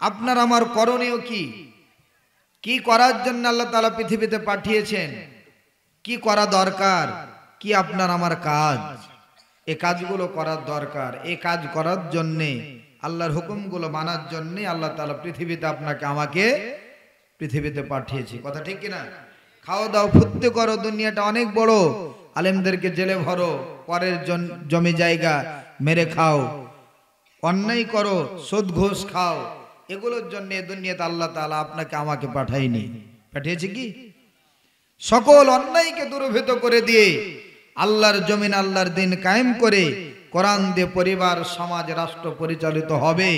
আপনার আমার করণীয় কি, কি করার জন্য আল্লাহ তাআলা পৃথিবীতে পাঠিয়েছেন, কি করা দরকার, কি আপনার আমার কাজ, এই কাজগুলো করার দরকার। এই কাজ করার জন্যে, আল্লাহর হুকুমগুলো মানার জন্যে আল্লাহ তাআলা পৃথিবীতে আপনাকে আমাকে পৃথিবীতে পাঠিয়েছে। কথা ঠিক কিনা? খাও দাও ফুর্তি করো, দুনিয়াটা অনেক বড়, আলেমদেরকে জেলে ভরো, পরের জমি জায়গা মেরে খাও, অন্যায় করো, সুদ ঘুষ খাও, এগুলোর জন্য এই দুনিয়াতে আল্লাহ তাআলা আপনাকে আমাকে পাঠায়নি। পাঠিয়েছে কি? সকল অন্যায়কে দূরীভূত করে দিয়ে আল্লাহর জমিন, আল্লাহর দিন কায়েম করে কোরআন দিয়ে পরিবার, সমাজ, রাষ্ট্র পরিচালিত হবে,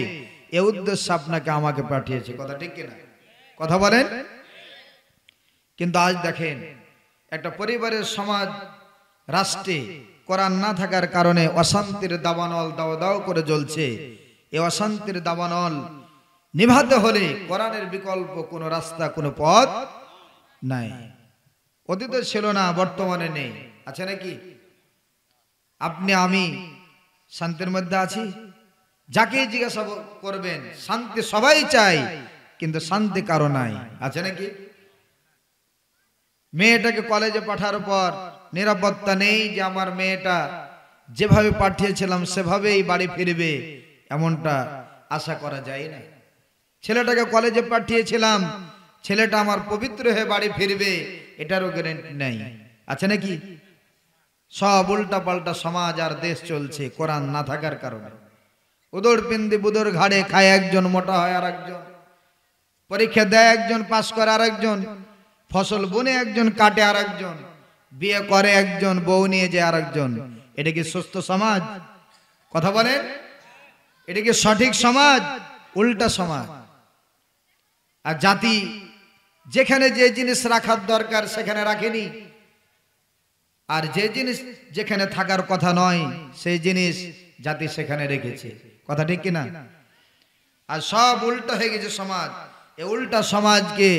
এই উদ্দেশ্যে আপনাকে আমাকে পাঠিয়েছে। কথা ঠিক কিনা? কথা বলেন। কিন্তু আজ দেখেন, একটা পরিবারের, সমাজ, রাষ্ট্রে কোরআন না থাকার কারণে অশান্তির দাবানল দাও দাও করে জ্বলছে। এই অশান্তির দাবানল নিভাতে হলে কোরআনের বিকল্প কোনো রাস্তা, কোনো পথ নাই। অতীতে ছিল না, বর্তমানে নেই। আছে নাকি? আপনি আমি শান্তির মধ্যে আছি? যাকে জিজ্ঞাসা করবেন, শান্তি সবাই চাই, কিন্তু শান্তি কারো নাই। আছে নাকি? মেয়েটাকে কলেজে পাঠার পর নিরাপত্তা নেই যে আমার মেয়েটা যেভাবে পাঠিয়েছিলাম সেভাবেই বাড়ি ফিরবে, এমনটা আশা করা যায় না। ছেলেটাকে কলেজে পাঠিয়েছিলাম, ছেলেটা আমার পবিত্র হয়ে বাড়ি ফিরবে, এটারও গ্যারান্টি নাই। আছে নাকি? সব উল্টা পাল্টা সমাজ আর দেশ চলছে কোরআন না থাকার কারণে। উদর পিন্দি বুদর ঘাড়ে খায় একজন, মোটা হয় আর একজন, পরীক্ষা দেয় একজন, পাস করে আর একজন, ফসল বুনে একজন, কাটে আর একজন, বিয়ে করে একজন, বউ নিয়ে যায় আর একজন। এটা কি সুস্থ সমাজ? কথা বলেন, এটা কি সঠিক সমাজ? উল্টা সমাজ। আর জাতি যেখানে যে জিনিস রাখার দরকার সেখানে রাখেনি, আর যে জিনিস যেখানে থাকার কথা নয় সেই জিনিস জাতি সেখানে রেখেছে। কথা ঠিক কিনা? আর সব উল্টা হয়ে গেছে সমাজ। এই উল্টা সমাজকে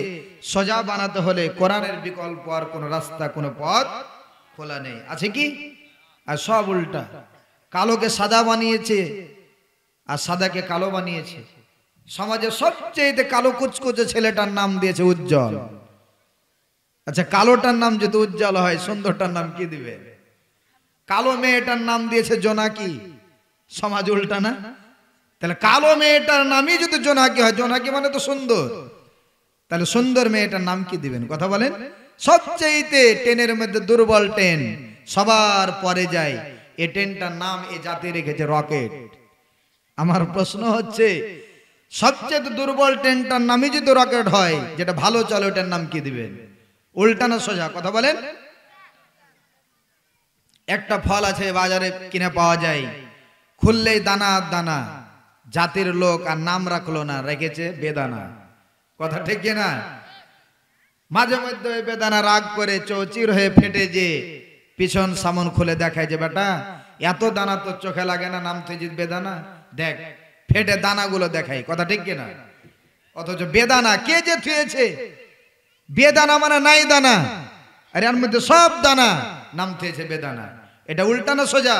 সোজা বানাতে হলে কোরআনের বিকল্প আর কোনো রাস্তা, কোনো পথ খোলা নেই। আছে কি? আর সব উল্টা। কালোকে সাদা বানিয়েছে আর সাদাকে কালো বানিয়েছে। সমাজে সবচেয়ে কালো কুচকুচে ছেলেটার নাম দিয়েছে উজ্জ্বল। আচ্ছা, কালোটার নাম যদি উজ্জ্বল হয়, সুন্দরটার নাম কি দিবে? কালো মেয়েটার নাম দিয়েছে জোনাকি। সমাজ উল্টা না? তাহলে কালো মেয়েটার নামই যদি জোনাকি হয়, জোনাকি মানে তো সুন্দর, তাহলে সুন্দর মেয়েটার নাম কি দিবেন? কথা বলেন। সবচেয়ে ট্রেনের মধ্যে দুর্বল ট্রেন, সবার পরে যায়, এই ট্রেনটার নাম এই জাতি রেখেছে রকেট। আমার প্রশ্ন হচ্ছে, সবচেয়ে দুর্বল ট্রেনটার নামই যদি রকেট হয়, যেটা ভালো চলে, ওটার নাম কি দিবেন? উল্টা না সোজা? কথা বলেন। একটা ফল আছে বাজারে কিনে পাওয়া যায়, খুললেই দানা দানা, জাতির লোক আর নাম রাখলো না, রেখেছে বেদানা। কথা ঠিক না? মাঝে মধ্যে ওই বেদানা রাগ করে চৌচির হয়ে ফেটে যে পিছন সামন খুলে দেখায় যে বেটা এত দানা তো চোখে লাগে না, নাম থেকে বেদানা, দেখ ফেটে দানাগুলো দেখাই। কথা ঠিক কিনা? অথচ বেদানা কে যে থুয়েছে? বেদানা মানে নাই দানা, আর এর মধ্যে সব দানা, নাম থেয়েছে বেদানা। এটা উল্টা না সোজা?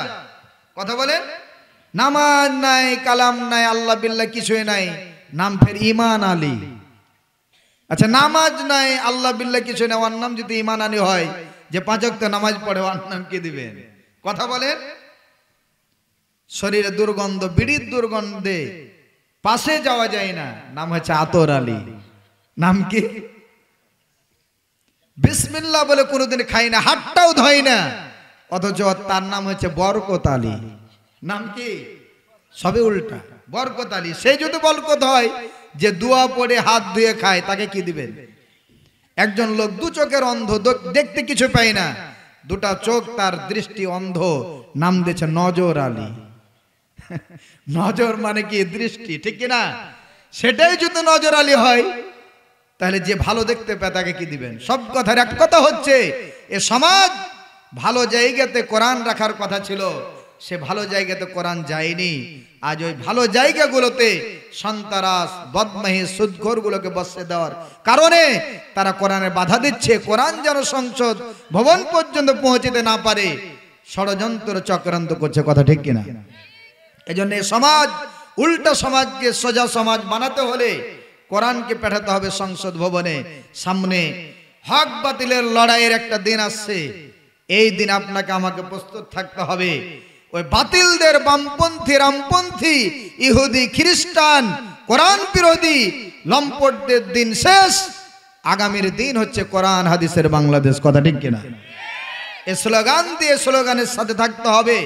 কথা বলেন। নামাজ নাই, কালাম নাই, আল্লাহ বিল্লাহ কিছুই নাই, নাম ফের ইমান আলী। আচ্ছা, নামাজ নাই, আল্লাহ বিল্লাহ কিছুই নাই, ওর নাম যদি ইমান আলী হয়, যে 5 ওয়াক্ত নামাজ পড়ে, ওর নাম কি দিবেন? কথা বলেন। শরীরে দুর্গন্ধ, বিড়ির দুর্গন্ধে পাশে যাওয়া যায় না, নাম হচ্ছে আতর আলী। নাম কি? বিসমিল্লাহ বলে কোনোদিন খাই না, হাতটাও ধোয় না, অথচ তার নাম হচ্ছে বরকত আলী। নাম কি? সবে উল্টা। বরকত আলী। সেই যদি বরকত হয়, যে দোয়া পড়ে হাত ধুয়ে খায়, তাকে কি দিবেন? একজন লোক 2 চোখের অন্ধ, দেখতে কিছু পায় না, 2টা চোখ তার দৃষ্টি অন্ধ, নাম দিয়েছে নজর আলী। নজর মানে কি? দৃষ্টি, ঠিক কিনা? সেটাই যদি নজর আলী হয়, তাহলে যে ভালো দেখতে পায় তাকে কি দিবেন? সব কথার এক কথা হচ্ছে, এ সমাজ ভালো জায়গাতে কোরআন রাখার কথা ছিল, সে ভালো জায়গাতে কোরআন যায়নি। আজ ওই ভালো জায়গাগুলোতে সন্ত্রাস, বদমাহি, সুদখোরগুলোকে বসে দেওয়ার কারণে তারা কোরআনে বাধা দিচ্ছে। কোরআন যেন সংসদ ভবন পর্যন্ত পৌঁছতে না পারে ষড়যন্ত্র চক্রান্ত করছে। কথা ঠিক কিনা? এজন্য সমাজ উল্টা সমাজকে সোজা সমাজ বানাতে হলে কোরআনকে পাঠাতে হবে সংসদ ভবনে। সামনে হক বাতিলের লড়াইয়ের একটা দিন আসছে, এই দিন আপনাকে আমাকে প্রস্তুত থাকতে হবে। ওই বাতিলদের, বামপন্থী, রামপন্থী, ইহুদি, খ্রিস্টান, কোরআন বিরোধী লম্পটদের দিন শেষ। আগামীর দিন হচ্ছে কোরআন হাদিসের বাংলাদেশ। কথা ঠিক কিনা? এই স্লোগান দিয়ে, স্লোগানের সাথে থাকতে হবে।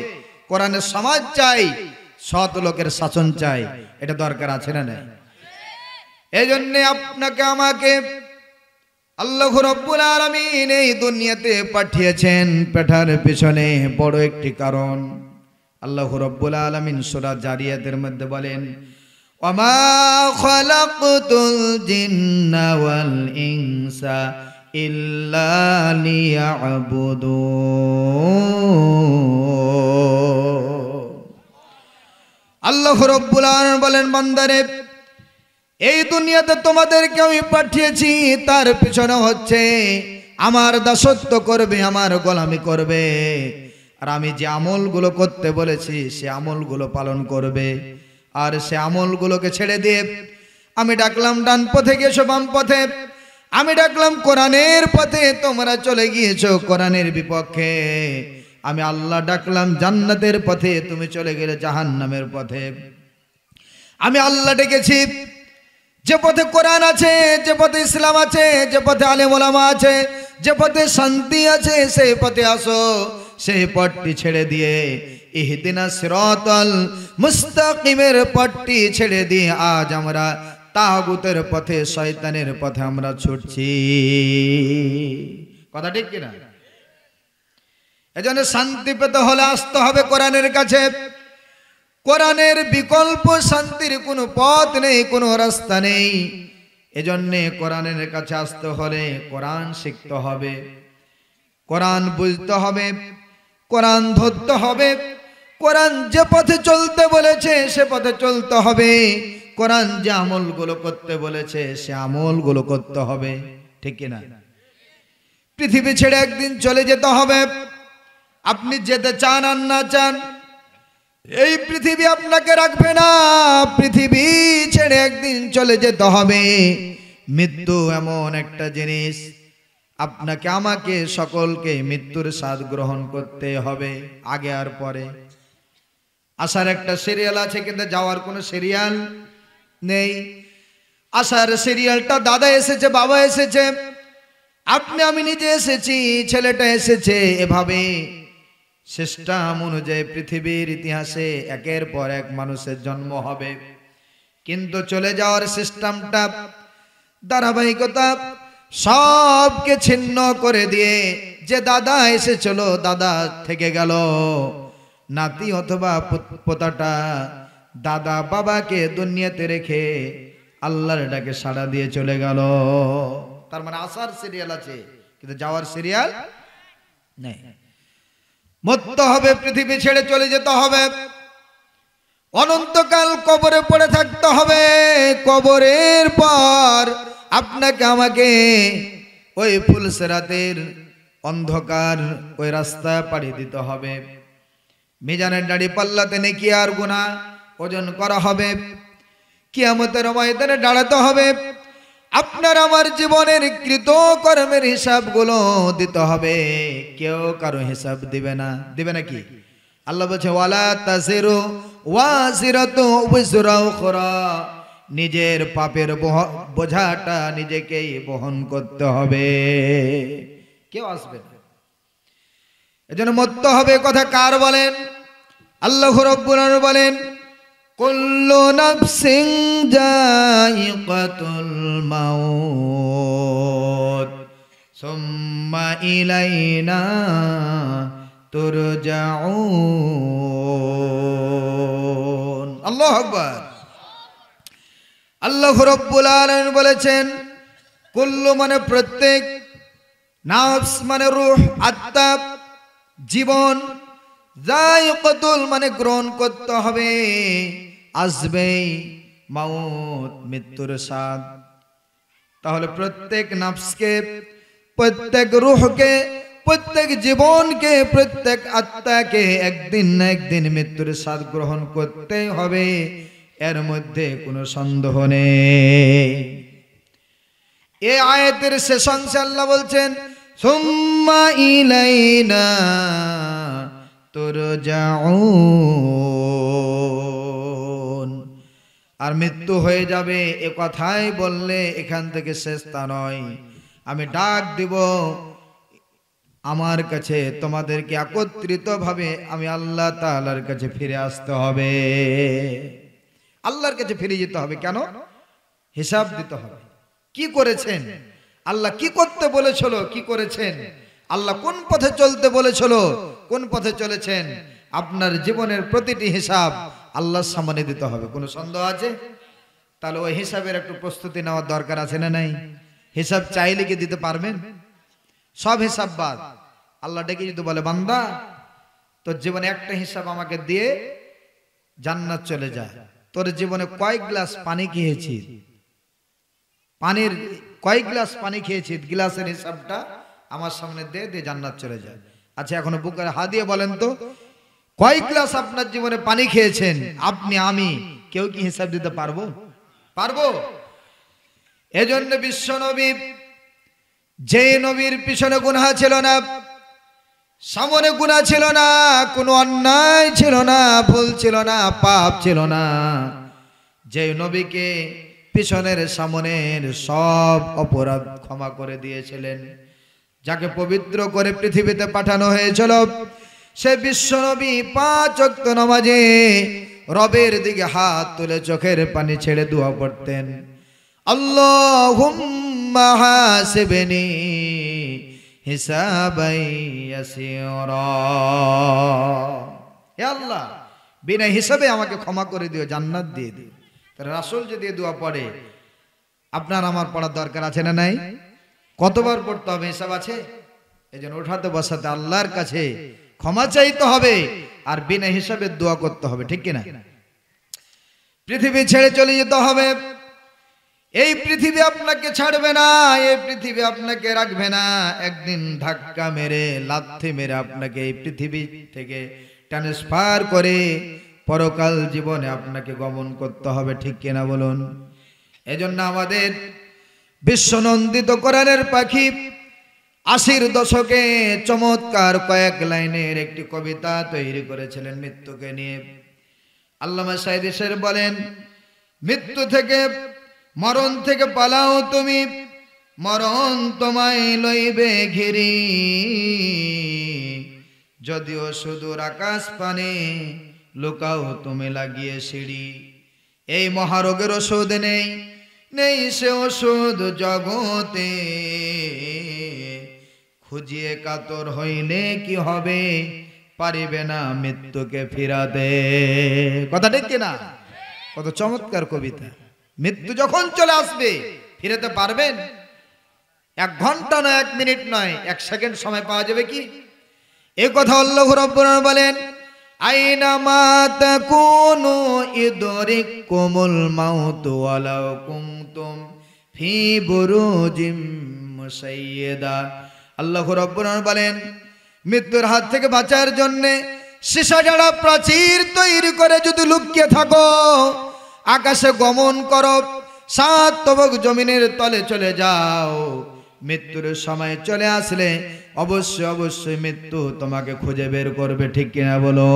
কোরআনের সমাজ চাই, সৎ লোকের শাসন চাই, এটা দরকার আছে না? নাই? এই জন্য আপনাকে আমাকে আল্লাহ রাব্বুল আলামিন এই দুনিয়াতে পাঠিয়েছেন। পাঠার পেছনে বড় একটি কারণ। আল্লাহ রাব্বুল আলামিন সূরা জারিয়াতের মধ্যে বলেন, ওয়ামা খালাকতুল জিন্না ওয়াল ইনসা ইল্লা লিয়াবুদুন। আল্লাহ রাব্বুল আলামিন বলেন, বান্দারে, এই দুনিয়াতে তোমাদেরকে আমি পাঠিয়েছি, তার পিছনে হচ্ছে আমার দাসত্ব করবে, আমার গোলামি করবে, আর আমি যে আমলগুলো করতে বলেছি সে আমলগুলো পালন করবে। আর সে আমলগুলোকে ছেড়ে দিয়ে আমি ডাকলাম ডান পথে, গেছো বাম পথে। আমি ডাকলাম কোরআনের পথে, তোমরা চলে গিয়েছো কোরআনের বিপক্ষে। আমি আল্লাহ ডাকলাম জান্নাতের পথে, তুমি চলে গেলে জাহান্নামের পথে। আমি আল্লাহ ডেকেছি যে পথে কোরআন আছে, যে পথে ইসলাম আছে, যে পথে আলেম ওলামা আছে, যে পথে শান্তি আছে, সেই পথে আসো। সেই পথটি ছেড়ে দিয়ে ইহদিনাস সিরাতাল মুস্তাকিমের পথটি ছেড়ে দিয়ে আজ আমরা তাগুতের পথে, শয়তানের পথে আমরা ছুটছি। কথা ঠিক কিনা? এজন্য শান্তি পেতে হলে আসতে হবে কোরআনের কাছে। কোরআনের বিকল্প শান্তির কোনো পথ নেই, কোনো রাস্তা নেই। এজন্য কোরআনের কাছে আসতে হলে কোরআন শিখতে হবে, কোরআন বুঝতে হবে, কোরআন ধরতে হবে। কোরআন যে পথে চলতে বলেছে সে পথে চলতে হবে। কোরআন যে আমলগুলো করতে বলেছে সে আমলগুলো করতে হবে। ঠিক কিনা? পৃথিবী ছেড়ে একদিন চলে যেতে হবে। আপনি যেতে চান আর না চান, এই পৃথিবী আপনাকে রাখবে না। পৃথিবী ছেড়ে একদিন চলে যেতে হবে। মৃত্যু এমন একটা জিনিস, আপনাকে আমাকে সকলকে মৃত্যুর স্বাদ গ্রহণ করতে হবে, আগে আর পরে। আসার একটা সিরিয়াল আছে, কিন্তু যাওয়ার কোনো সিরিয়াল নেই। আসার সিরিয়ালটা দাদা এসেছে, বাবা এসেছে, আপনি আমি নিজে এসেছি, ছেলেটা এসেছে। এভাবে সিস্টেম অনুযায়ী পৃথিবীর ইতিহাসে একের পর এক মানুষের জন্ম হবে। কিন্তু চলে যাওয়ার সিস্টেমটা, ধারাবাহিকতা সবকে ছিন্ন করে দিয়ে, যে দাদা এসেছিল দাদা থেকে গেল, নাতি অথবা পোতাটা দাদা বাবাকে দুনিয়াতে রেখে আল্লাহর ডাকে সাড়া দিয়ে চলে গেল। তার মানে আসার সিরিয়াল আছে কিন্তু যাওয়ার সিরিয়াল নেই। মরতে হবে, পৃথিবী ছেড়ে চলে যেতে হবে, অনন্তকাল কবরে পড়ে থাকতে হবে। কবরের পর আপনাকে আমাকে ওই ফুলসেরাতের অন্ধকার ওই রাস্তা পাড়ি দিতে হবে। মিজানের দাড়ি পাল্লাতে নেকি আর গুনাহ ওজন করা হবে। কিয়ামতের ময়দানে দাঁড়াতে হবে। আপনার আমার জীবনের কৃত কর্মের হিসাবগুলো দিতে হবে। কেউ কারো হিসাব দিবে না। দিবে নাকি? আল্লাহ বলছে, ওয়ালা তাসিরু ওয়াসিরাতু উযরা উখরা, নিজের পাপের বোঝাটা নিজেকেই বহন করতে হবে, কেউ আসবে না। এজন্য মরতে হবে। কথা কার বলেন? আল্লাহ রাব্বুল আলামিন বলেন, কুল্লু নাফসিন যায়িকাতুল মাউত সুম্মা ইলাইনা তুরজাউন। আল্লাহু আকবার। আল্লাহ রাব্বুল আলামিন বলেছেন, কুল্লু মানে প্রত্যেক, নাফস মানে রূহ, আত্মা, জীবন, যায়িকাতুল মানে গ্রহণ করতে হবে, আসবেই মাউত, মৃত্যুর স্বাদ। তাহলে প্রত্যেক নাফসকে, প্রত্যেক রূহকে, প্রত্যেক জীবনকে, প্রত্যেক আত্মাকে একদিন না একদিন মৃত্যুর স্বাদ গ্রহণ করতে হবে। এর মধ্যে কোনো সন্দেহ নেই। এই আয়াতের শেষ অংশে আল্লাহ বলছেন সুম্মা ইলাইনা তুরজাউন, আর মৃত্যু হয়ে যাবে এ কথাই বললে এখান থেকে শেষ তা নয়, আমি ডাক দিব আমার কাছে তোমাদেরকে একত্রিত ভাবে আমি আল্লাহ তাআলার কাছে ফিরে আসতে হবে। আল্লাহর কাছে ফিরে যেতে হবে। কেন? হিসাব দিতে হবে। কি করেছেন আল্লাহ, কি করতে বলেছিল, কি করেছেন আল্লাহ, কোন পথে চলতে বলেছিল, কোন পথে চলেছেন, আপনার জীবনের প্রতিটি হিসাব আল্লাহর সামনে দিতে হবে। কোনো সন্দেহ আছে? তাহলে ওই হিসাবের একটু প্রস্তুতি নেওয়ার দরকার আছে না নাই? হিসাব চাইলে কি দিতে পারবেন? সব হিসাব বাদ। আল্লাহ ডেকে যদি বলে বান্দা তোর জীবনে একটা হিসাব আমাকে দিয়ে জান্নাত চলে যায়, তোর জীবনে কয় গ্লাস পানি খেয়েছিস, পানির কয় গ্লাস পানি খেয়েছিস, গ্লাসের হিসাবটা আমার সামনে দে, দিয়ে জান্নাত চলে যায়। আচ্ছা এখনো বুকের হাত দিয়ে বলেন তো কয় গ্লাস আপনার জীবনে পানি খেয়েছেন আপনি, আমি, কেউ কি হিসাব দিতে পারবো? পারবো? এজন্য বিশ্ব নবী, যে নবীর পিছনে গুনাহ ছিল না, সামনে গুনাহ ছিল না, কোনো অন্যায় ছিল না, ভুল ছিল না, পাপ ছিল না, যে নবীকে পিছনের সামনের সব অপরাধ ক্ষমা করে দিয়েছিলেন, যাকে পবিত্র করে পৃথিবীতে পাঠানো হয়েছিল, সে বিশ্ব নবী 5 ওয়াক্ত নামাজে রবের দিকে হাত তুলে চোখের পানি ছেড়ে দোয়া পড়তেন, আল্লাহুম্মা হাসিবনি হিসাবাই ইয়াসিরা, হে আল্লাহ বিনা হিসাবে আমাকে ক্ষমা করে দিও, জান্নাত দিয়ে দিও। তাহলে রাসূল যদি দোয়া পড়ে আপনার আমার পড়ার দরকার আছে না নাই? কতবার পড়তে হবে হিসাব আছে? এজন্য ওঠাতে বসাতে আল্লাহর কাছে ক্ষমা চাইতে হবে আর বিনা হিসাবে দোয়া করতে হবে, ঠিক কিনা? পৃথিবী ছেড়ে চলে যেতে হবে। এই পৃথিবী আপনাকে ছাড়বে না, এই পৃথিবী আপনাকে রাখবে না। একদিন ধাক্কা মেরে, লাথি মেরে আপনাকে এই পৃথিবী থেকে ট্রান্সফার করে পরকাল জীবনে আপনাকে গমন করতে হবে, ঠিক কিনা বলুন? এজন্য আমাদের বিশ্বনন্দিত কোরআনের পাখি 80-র দশকে চমৎকার কয়েক লাইনের একটি কবিতা তৈরি করেছিলেন মৃত্যুকে নিয়ে। আল্লামা সাঈদী শের বলেন, মৃত্যু থেকে, মরণ থেকে পালাও তুমি, মরণ তোমায় লইবে ঘিরি, যদিও সুদূর আকাশ পানে লুকাও তুমি লাগিয়ে সিঁড়ি। এই মহারোগের ওষুধ নেই, নেই সে ওষুধ জগতে, খুঁজিয়ে কাতর হইলে কি হবে, পারিবে না মৃত্যুকে ফিরাতে। কথা ঠিক কিনা? কত চমৎকার কবিতা। মৃত্যু যখন চলে আসবে ফিরাতে পারবেন? 1 ঘন্টা নয়, 1 মিনিট নয়, 1 সেকেন্ড সময় পাওয়া যাবে কি? এই কথা আল্লাহ রাব্বুল আলামিন বলেন, আইনামা তাকুনু ইদরিকুমুল মাউত ওয়ালাউ কুনতুম ফি বুরুজিম মুসাইয়্যিদা। আল্লাহ রাব্বুল আলামিন বলেন, মৃত্যুর হাত থেকে বাঁচার জন্য সীসা জড়া প্রাচীর তৈরি করে যদি লুকিয়ে থাকো, আকাশে গমন করো, 7 তবক জমিনের তলে চলে যাও, মৃত্যুর সময় চলে আসলে অবশ্যই অবশ্যই মৃত্যু তোমাকে খুঁজে বের করবে, ঠিক কিনা বলো?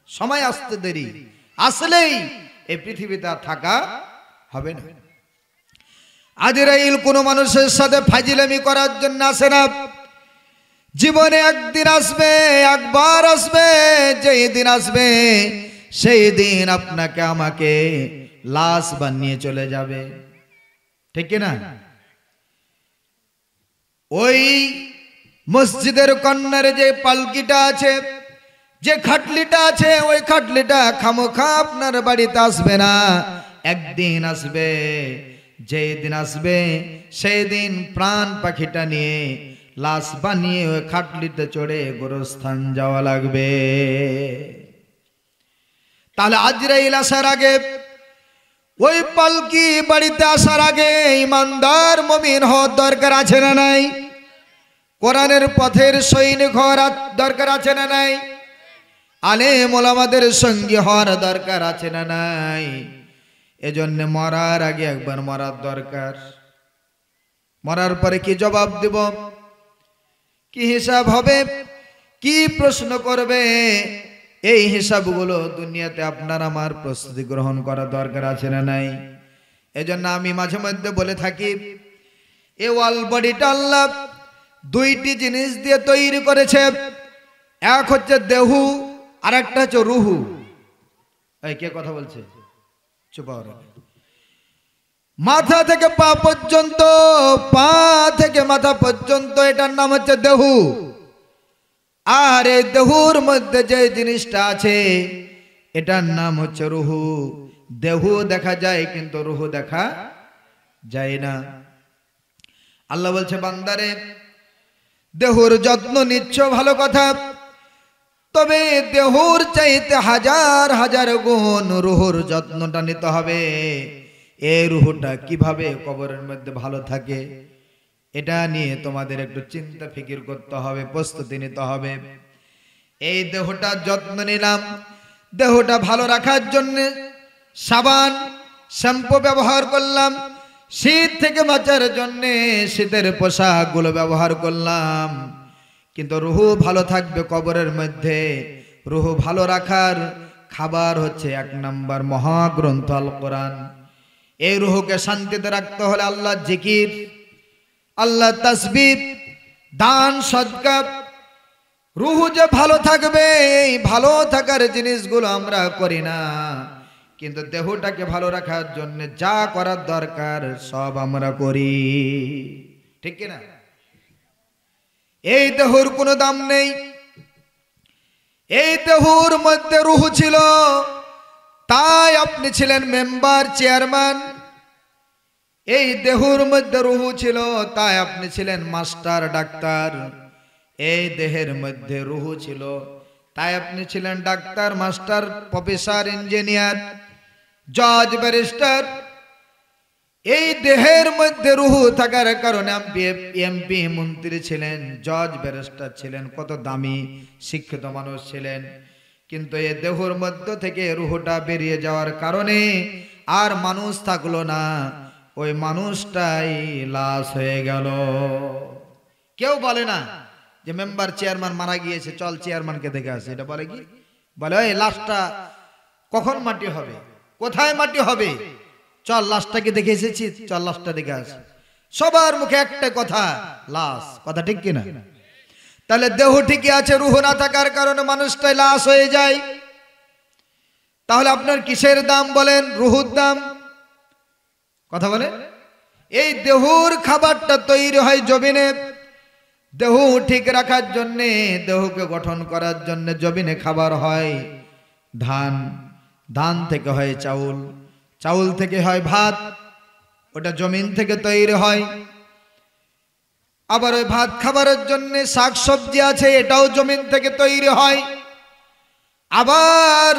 সময় আসতে দেরি, আসলেই এই পৃথিবীতে আর থাকা হবে না। আজরাইল কোন মানুষের সাথে ফাজিলামি করার জন্য আসে না। জীবনে একদিন আসবে, একবার আসবে, যেই দিন আসবে সেই দিন আপনাকে আমাকে লাশ বানিয়ে চলে যাবে, ঠিক কিনা? ওই মসজিদের কর্নারে যে পালকিটা আছে, যে খাটলিটা আছে, ওই খাটলিটা খামোখা আপনার বাড়িতে আসবে না। একদিন আসবে, যেই দিন আসবে সেই দিন প্রাণ পাখিটা নিয়ে লাশ বানিয়ে ওই খাটলিতে চড়ে গোরস্থান যাওয়া লাগবে। তাহলে আজরাইল আসার আগে, ওই পালকি বাড়িতে আসার আগে ইমানদার মুমিন হওয়ার দরকার আছে না নাই? কোরআনের পথের সৈনিক হওয়ার দরকার আছে না নাই? আলেম ওলামাদের সঙ্গী হওয়ার দরকার আছে না নাই? এজন্য মরার আগে একবার মরার দরকার। মরার পরে কি জবাব দেব, কি হিসাব হবে, কি প্রশ্ন করবে, এই হিসাবগুলো দুনিয়াতে আপনার আমার প্রস্তুতি গ্রহণ করার দরকার আছে না নাই? এজন্য আমি মাঝে মধ্যে বলে থাকি, এ ওয়াল বডিটা আল্লাহ দুইটি জিনিস দিয়ে তৈরি করেছে। এক হচ্ছে দেহু, আর একটা হচ্ছে রুহু। এই কে কথা বলছে? চুপ। মাথা থেকে পা পর্যন্ত, পা থেকে মাথা পর্যন্ত, এটার নাম হচ্ছে দেহু। আর এই দেহুর মধ্যে যে জিনিসটা আছে এটার নাম হচ্ছে রুহু। দেহু দেখা যায় কিন্তু রুহু দেখা যায় না। আল্লাহ বলছে, বান্দারে দেহুর যত্ন নিচ্ছ ভালো কথা, তবে দেহুর চাইতে হাজার হাজার গুণ রুহুর যত্নটা নিতে হবে। এই রুহুটা কিভাবে কবরের মধ্যে ভালো থাকে এটা নিয়ে তোমাদের একটু চিন্তা ফিকির করতে হবে, প্রস্তুতি নিতে হবে। এই দেহটার যত্ন নিলাম, দেহটা ভালো রাখার জন্য সাবান শ্যাম্পু ব্যবহার করলাম, শীত থেকে বাঁচার জন্য শীতের পোশাকগুলো ব্যবহার করলাম, কিন্তু রুহু ভালো থাকবে কবরের মধ্যে। রুহু ভালো রাখার খাবার হচ্ছে 1 নম্বর মহাগ্রন্থ আল কোরআন। এই রুহুকে শান্তিতে রাখতে হলে আল্লাহ জিকির, আল্লাহ তাসবিহ, দান সদকা। রুহু যে ভালো থাকবে, এই ভালো থাকার জিনিসগুলো আমরা করি না, কিন্তু দেহটাকে ভালো রাখার জন্য যা করার দরকার সব আমরা করি, ঠিক কিনা? এই দেহর কোনো দাম নেই। এই দেহর মধ্যে রুহু ছিল, তাই আপনি ছিলেন মেম্বার, চেয়ারম্যান। এই দেহর মধ্যে রুহু ছিল, তাই আপনি ছিলেন মাস্টার, ডাক্তার। এই দেহের মধ্যে রুহু ছিল, তাই আপনি ছিলেন ডাক্তার, মাস্টার, প্রফেসর, ইঞ্জিনিয়ার, জজ, ব্যারিস্টার। এই দেহের মধ্যে রুহু থাকার কারণে আপনি এমপি, মন্ত্রী ছিলেন, জজ, ব্যারিস্টার ছিলেন, কত দামি শিক্ষিত মানুষ ছিলেন। কিন্তু এই দেহের মধ্য থেকে রুহুটা বেরিয়ে যাওয়ার কারণে আর মানুষ থাকলো না, ওই মানুষটাই লাশ হয়ে গেল। কেউ বলে না যে মেম্বার, চেয়ারম্যান মারা গিয়েছে, চল চেয়ারম্যানকে দেখে আসে। এটা বলে কি? বলে ওই লাশটা কখন মাটি হবে, কোথায় মাটি হবে, চল লাশটাকে দেখে এসেছি, চল লাশটা দেখে আসি। সবার মুখে একটা কথা, লাশ। কথা ঠিক কিনা? তাহলে দেহ ঠিকই আছে, রুহ না থাকার কারণে মানুষটাই লাশ হয়ে যায়। তাহলে আপনার কিসের দাম বলেন? রুহুর দাম। কথা বলে, এই দেহুর খাবারটা তৈরি হয় জমিনে। দেহ ঠিক রাখার জন্যে, দেহকে গঠন করার জন্য জমিনে খাবার হয় ধান, ধান থেকে হয় চাউল, চাউল থেকে হয় ভাত, ওটা জমিন থেকে তৈরি হয়। আবার ওই ভাত খাবারের জন্য শাক সবজি আছে, এটাও জমিন থেকে তৈরি হয়। আবার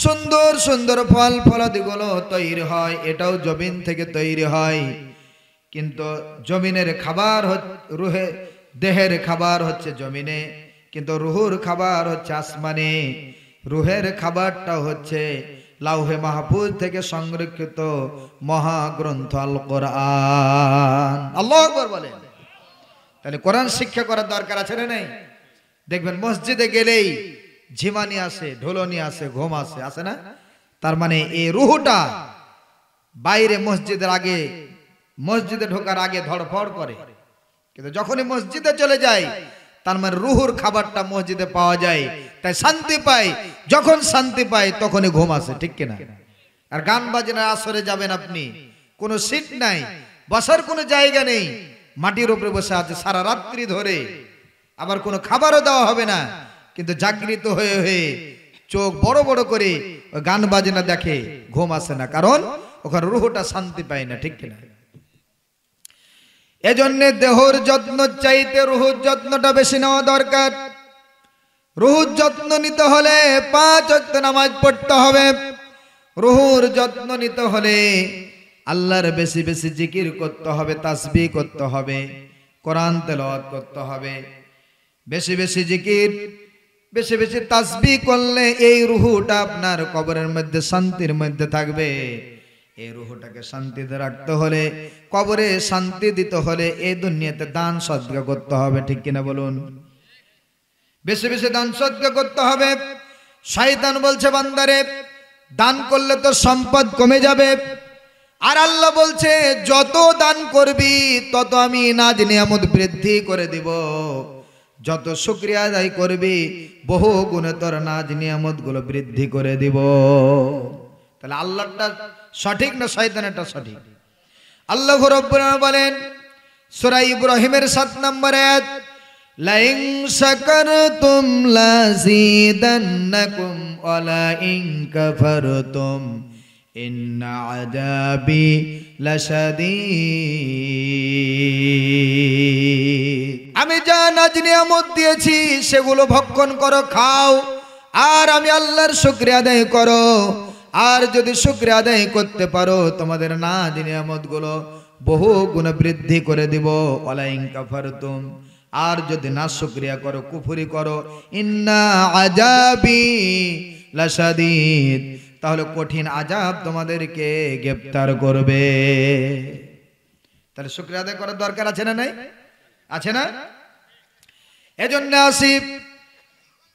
সুন্দর সুন্দর ফল ফলাদিগুলো তৈরি হয়, এটাও জমিন থেকে তৈরি হয়। কিন্তু জমিনের খাবার রুহে, দেহের খাবার হচ্ছে জমিনে, কিন্তু রুহুর খাবার হচ্ছে আসমানে। রুহের খাবারটা হচ্ছে লাউহে মাহফুজ থেকে সংরক্ষিত মহাগ্রন্থ আল কোরআন। আল্লাহু আকবার বলেন। তাহলে কোরআন শিক্ষা করার দরকার আছে না নাই? দেখবেন মসজিদে গেলেই ঝিমানি আসে, ঢোলনি আসে, ঘুম আসে, আসে না? তার মানে এই রুহুটা বাইরে মসজিদের আগে, মসজিদে ঢোকার আগে ধড়ফড় করে, কিন্তু যখনই মসজিদে চলে যায় তার মানে রুহুর খাবারটা মসজিদে পাওয়া যায়, তাই শান্তি পায়। যখন শান্তি পায় তখনই ঘুম আসে, ঠিক কিনা? আর গান বাজনার আসরে যাবেন আপনি, কোনো সিট নাই, বসার কোনো জায়গা নেই, মাটির উপরে বসে আছে সারা রাত্রি ধরে, আবার কোনো খাবারও দেওয়া হবে না, কিন্তু জাগৃত হয়ে হয়ে চোখ বড় বড় করে গান বাজনা দেখে, ঘুম আসে না, কারণ ওখানে রুহুটা শান্তি পায় না, ঠিক কিনা? এজন্য দেহর যত্ন চাইতে রুহুর যত্নটা বেশি নেওয়া দরকার। রুহুর যত্ন নিতে হলে 5 ওয়াক্ত নামাজ পড়তে হবে। রুহুর যত্ন নিতে হলে আল্লাহর বেশি বেশি জিকির করতে হবে, তাসবিহ করতে হবে, কোরআন তেলাওয়াত করতে হবে। বেশি বেশি জিকির, বেশি বেশি তাসবিহ করলে এই রুহটা আপনার কবরের মধ্যে শান্তির মধ্যে থাকবে। এই রুহটাকে শান্তিতে রাখতে হলে, কবরে শান্তি দিতে হলে এই দুনিয়াতে দান সদকা করতে হবে, ঠিক কিনা বলুন? বেশি বেশি দান সদকা করতে হবে। শয়তান বলছে বান্দারে দান করলে তো সম্পদ কমে যাবে, আর আল্লাহ বলছে যত দান করবি তত আমি নাজ নিয়ামত বৃদ্ধি করে দিব, যত শুকরিয়া আদায় করবি বহু গুণে তোর নাজ নিয়ামত গুলো বৃদ্ধি করে দিব। তাহলে আল্লাহটা সঠিক না শয়তানেরটা সঠিক? আল্লাহ রাব্বুল আলামিন বলেন সূরা ইব্রাহিমের 7 নম্বর আয়াত, লাইন শাকারতুম লাযিদান্নাকুম ওয়া লাইন কাফারতুম ইন্না আযাবি লাশাদীদ। আমি যা নাজ নিয়ামত দিয়েছি সেগুলো ভক্ষণ করো, খাও, আর আমি আল্লাহর শুকরিয়া আদায় করো। আর যদি শুকরিয়া আদায় করতে পারো তোমাদের নাজ নিয়ামত গুলো বহু গুণ বৃদ্ধি করে দিব। ওয়ালাইন কাফারতুম, আর যদি না শুকরিয়া করো, কুফরি করো, ইন্না আযাবি লাশাদীদ, তাহলে কঠিন আযাব তোমাদেরকে গ্রেফতার করবে। তাহলে শুকরিয়া আদায় করার দরকার আছে না নাই? আছে না? এজন্য আসি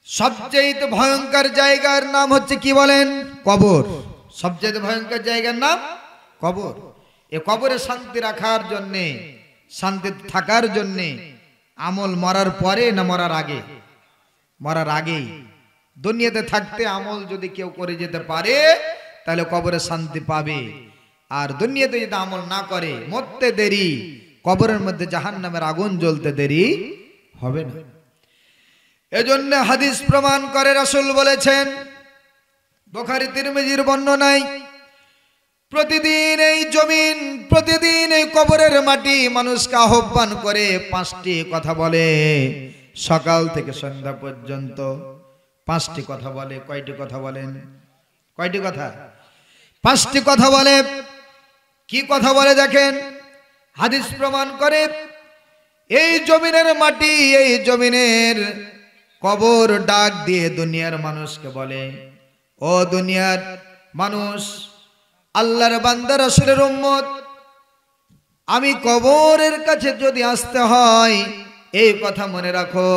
সবচেয়ে ভয়ঙ্কর জায়গার নাম হচ্ছে কি বলেন? কবর। সবচেয়ে ভয়ঙ্কর জায়গার নাম কবর। এই কবরে শান্তি রাখার জন্য, শান্তি থাকার জন্য আমল মরার পরে না মরার আগে? মরার আগেই। দুনিয়াতে থাকতে আমল যদি কেউ করে যেতে পারে তাহলে কবরে শান্তি পাবে, আর দুনিয়াতে যদি আমল না করে মরতে দেরি, কবরের মধ্যে জাহান্নামের আগুন জ্বলতে দেরি হবে না। এজন্য হাদিস প্রমাণ করে, রাসূল বলেছেন বুখারী তিরমিজির বর্ণনায়, প্রতিদিন এই জমিন, প্রতিদিন এই কবরের মাটি মানুষকে আহ্বান করে 5টি কথা বলে। সকাল থেকে সন্ধ্যা পর্যন্ত 5টি কথা বলে। কয়টি কথা বলেন? কয়টি কথা? 5টি কথা বলে। কি কথা বলে দেখেন, হাদিস প্রমাণ করে এই জমিনের মাটি, এই জমিনের কবর ডাক দিয়ে দুনিয়ার মানুষকে বলে, ও দুনিয়ার মানুষ, আল্লাহর বান্দা রাসূলের উম্মত, আমি কবরের কাছে যদি আসতে হয় এই কথা মনে রাখো,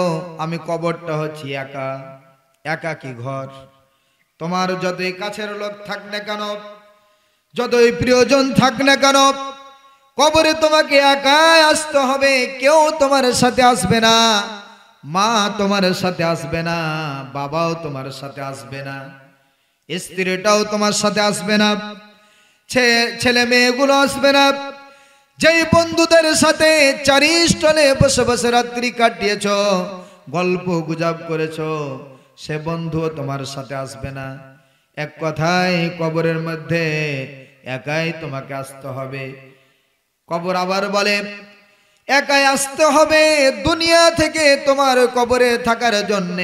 আমি কবরটা হচ্ছে একা, একাকী ঘর। তোমার যতই কাছের লোক থাক না কেন, যতই প্রিয়জন থাক না কেন, কবরে তোমাকে একাই আসতে হবে। কেউ তোমার সাথে আসবে না, মা তোমার সাথে আসবে না, বাবাও তোমার সাথে আসবে না, স্ত্রীটাও তোমার সাথে আসবে না, ছেলে মেয়েগুলো আসবে না। যেই বন্ধুদের সাথে চারিষ্টলে বসে বসে রাত্রি কাটিয়েছ, গল্প গুজব করেছ, সে বন্ধু তোমার সাথে আসবে না। এক কথায় কবরের মধ্যে একাই তোমাকে আসতে হবে। কবর আবার বলে একাই আসতে হবে। দুনিয়া থেকে তোমার কবরে থাকার জন্য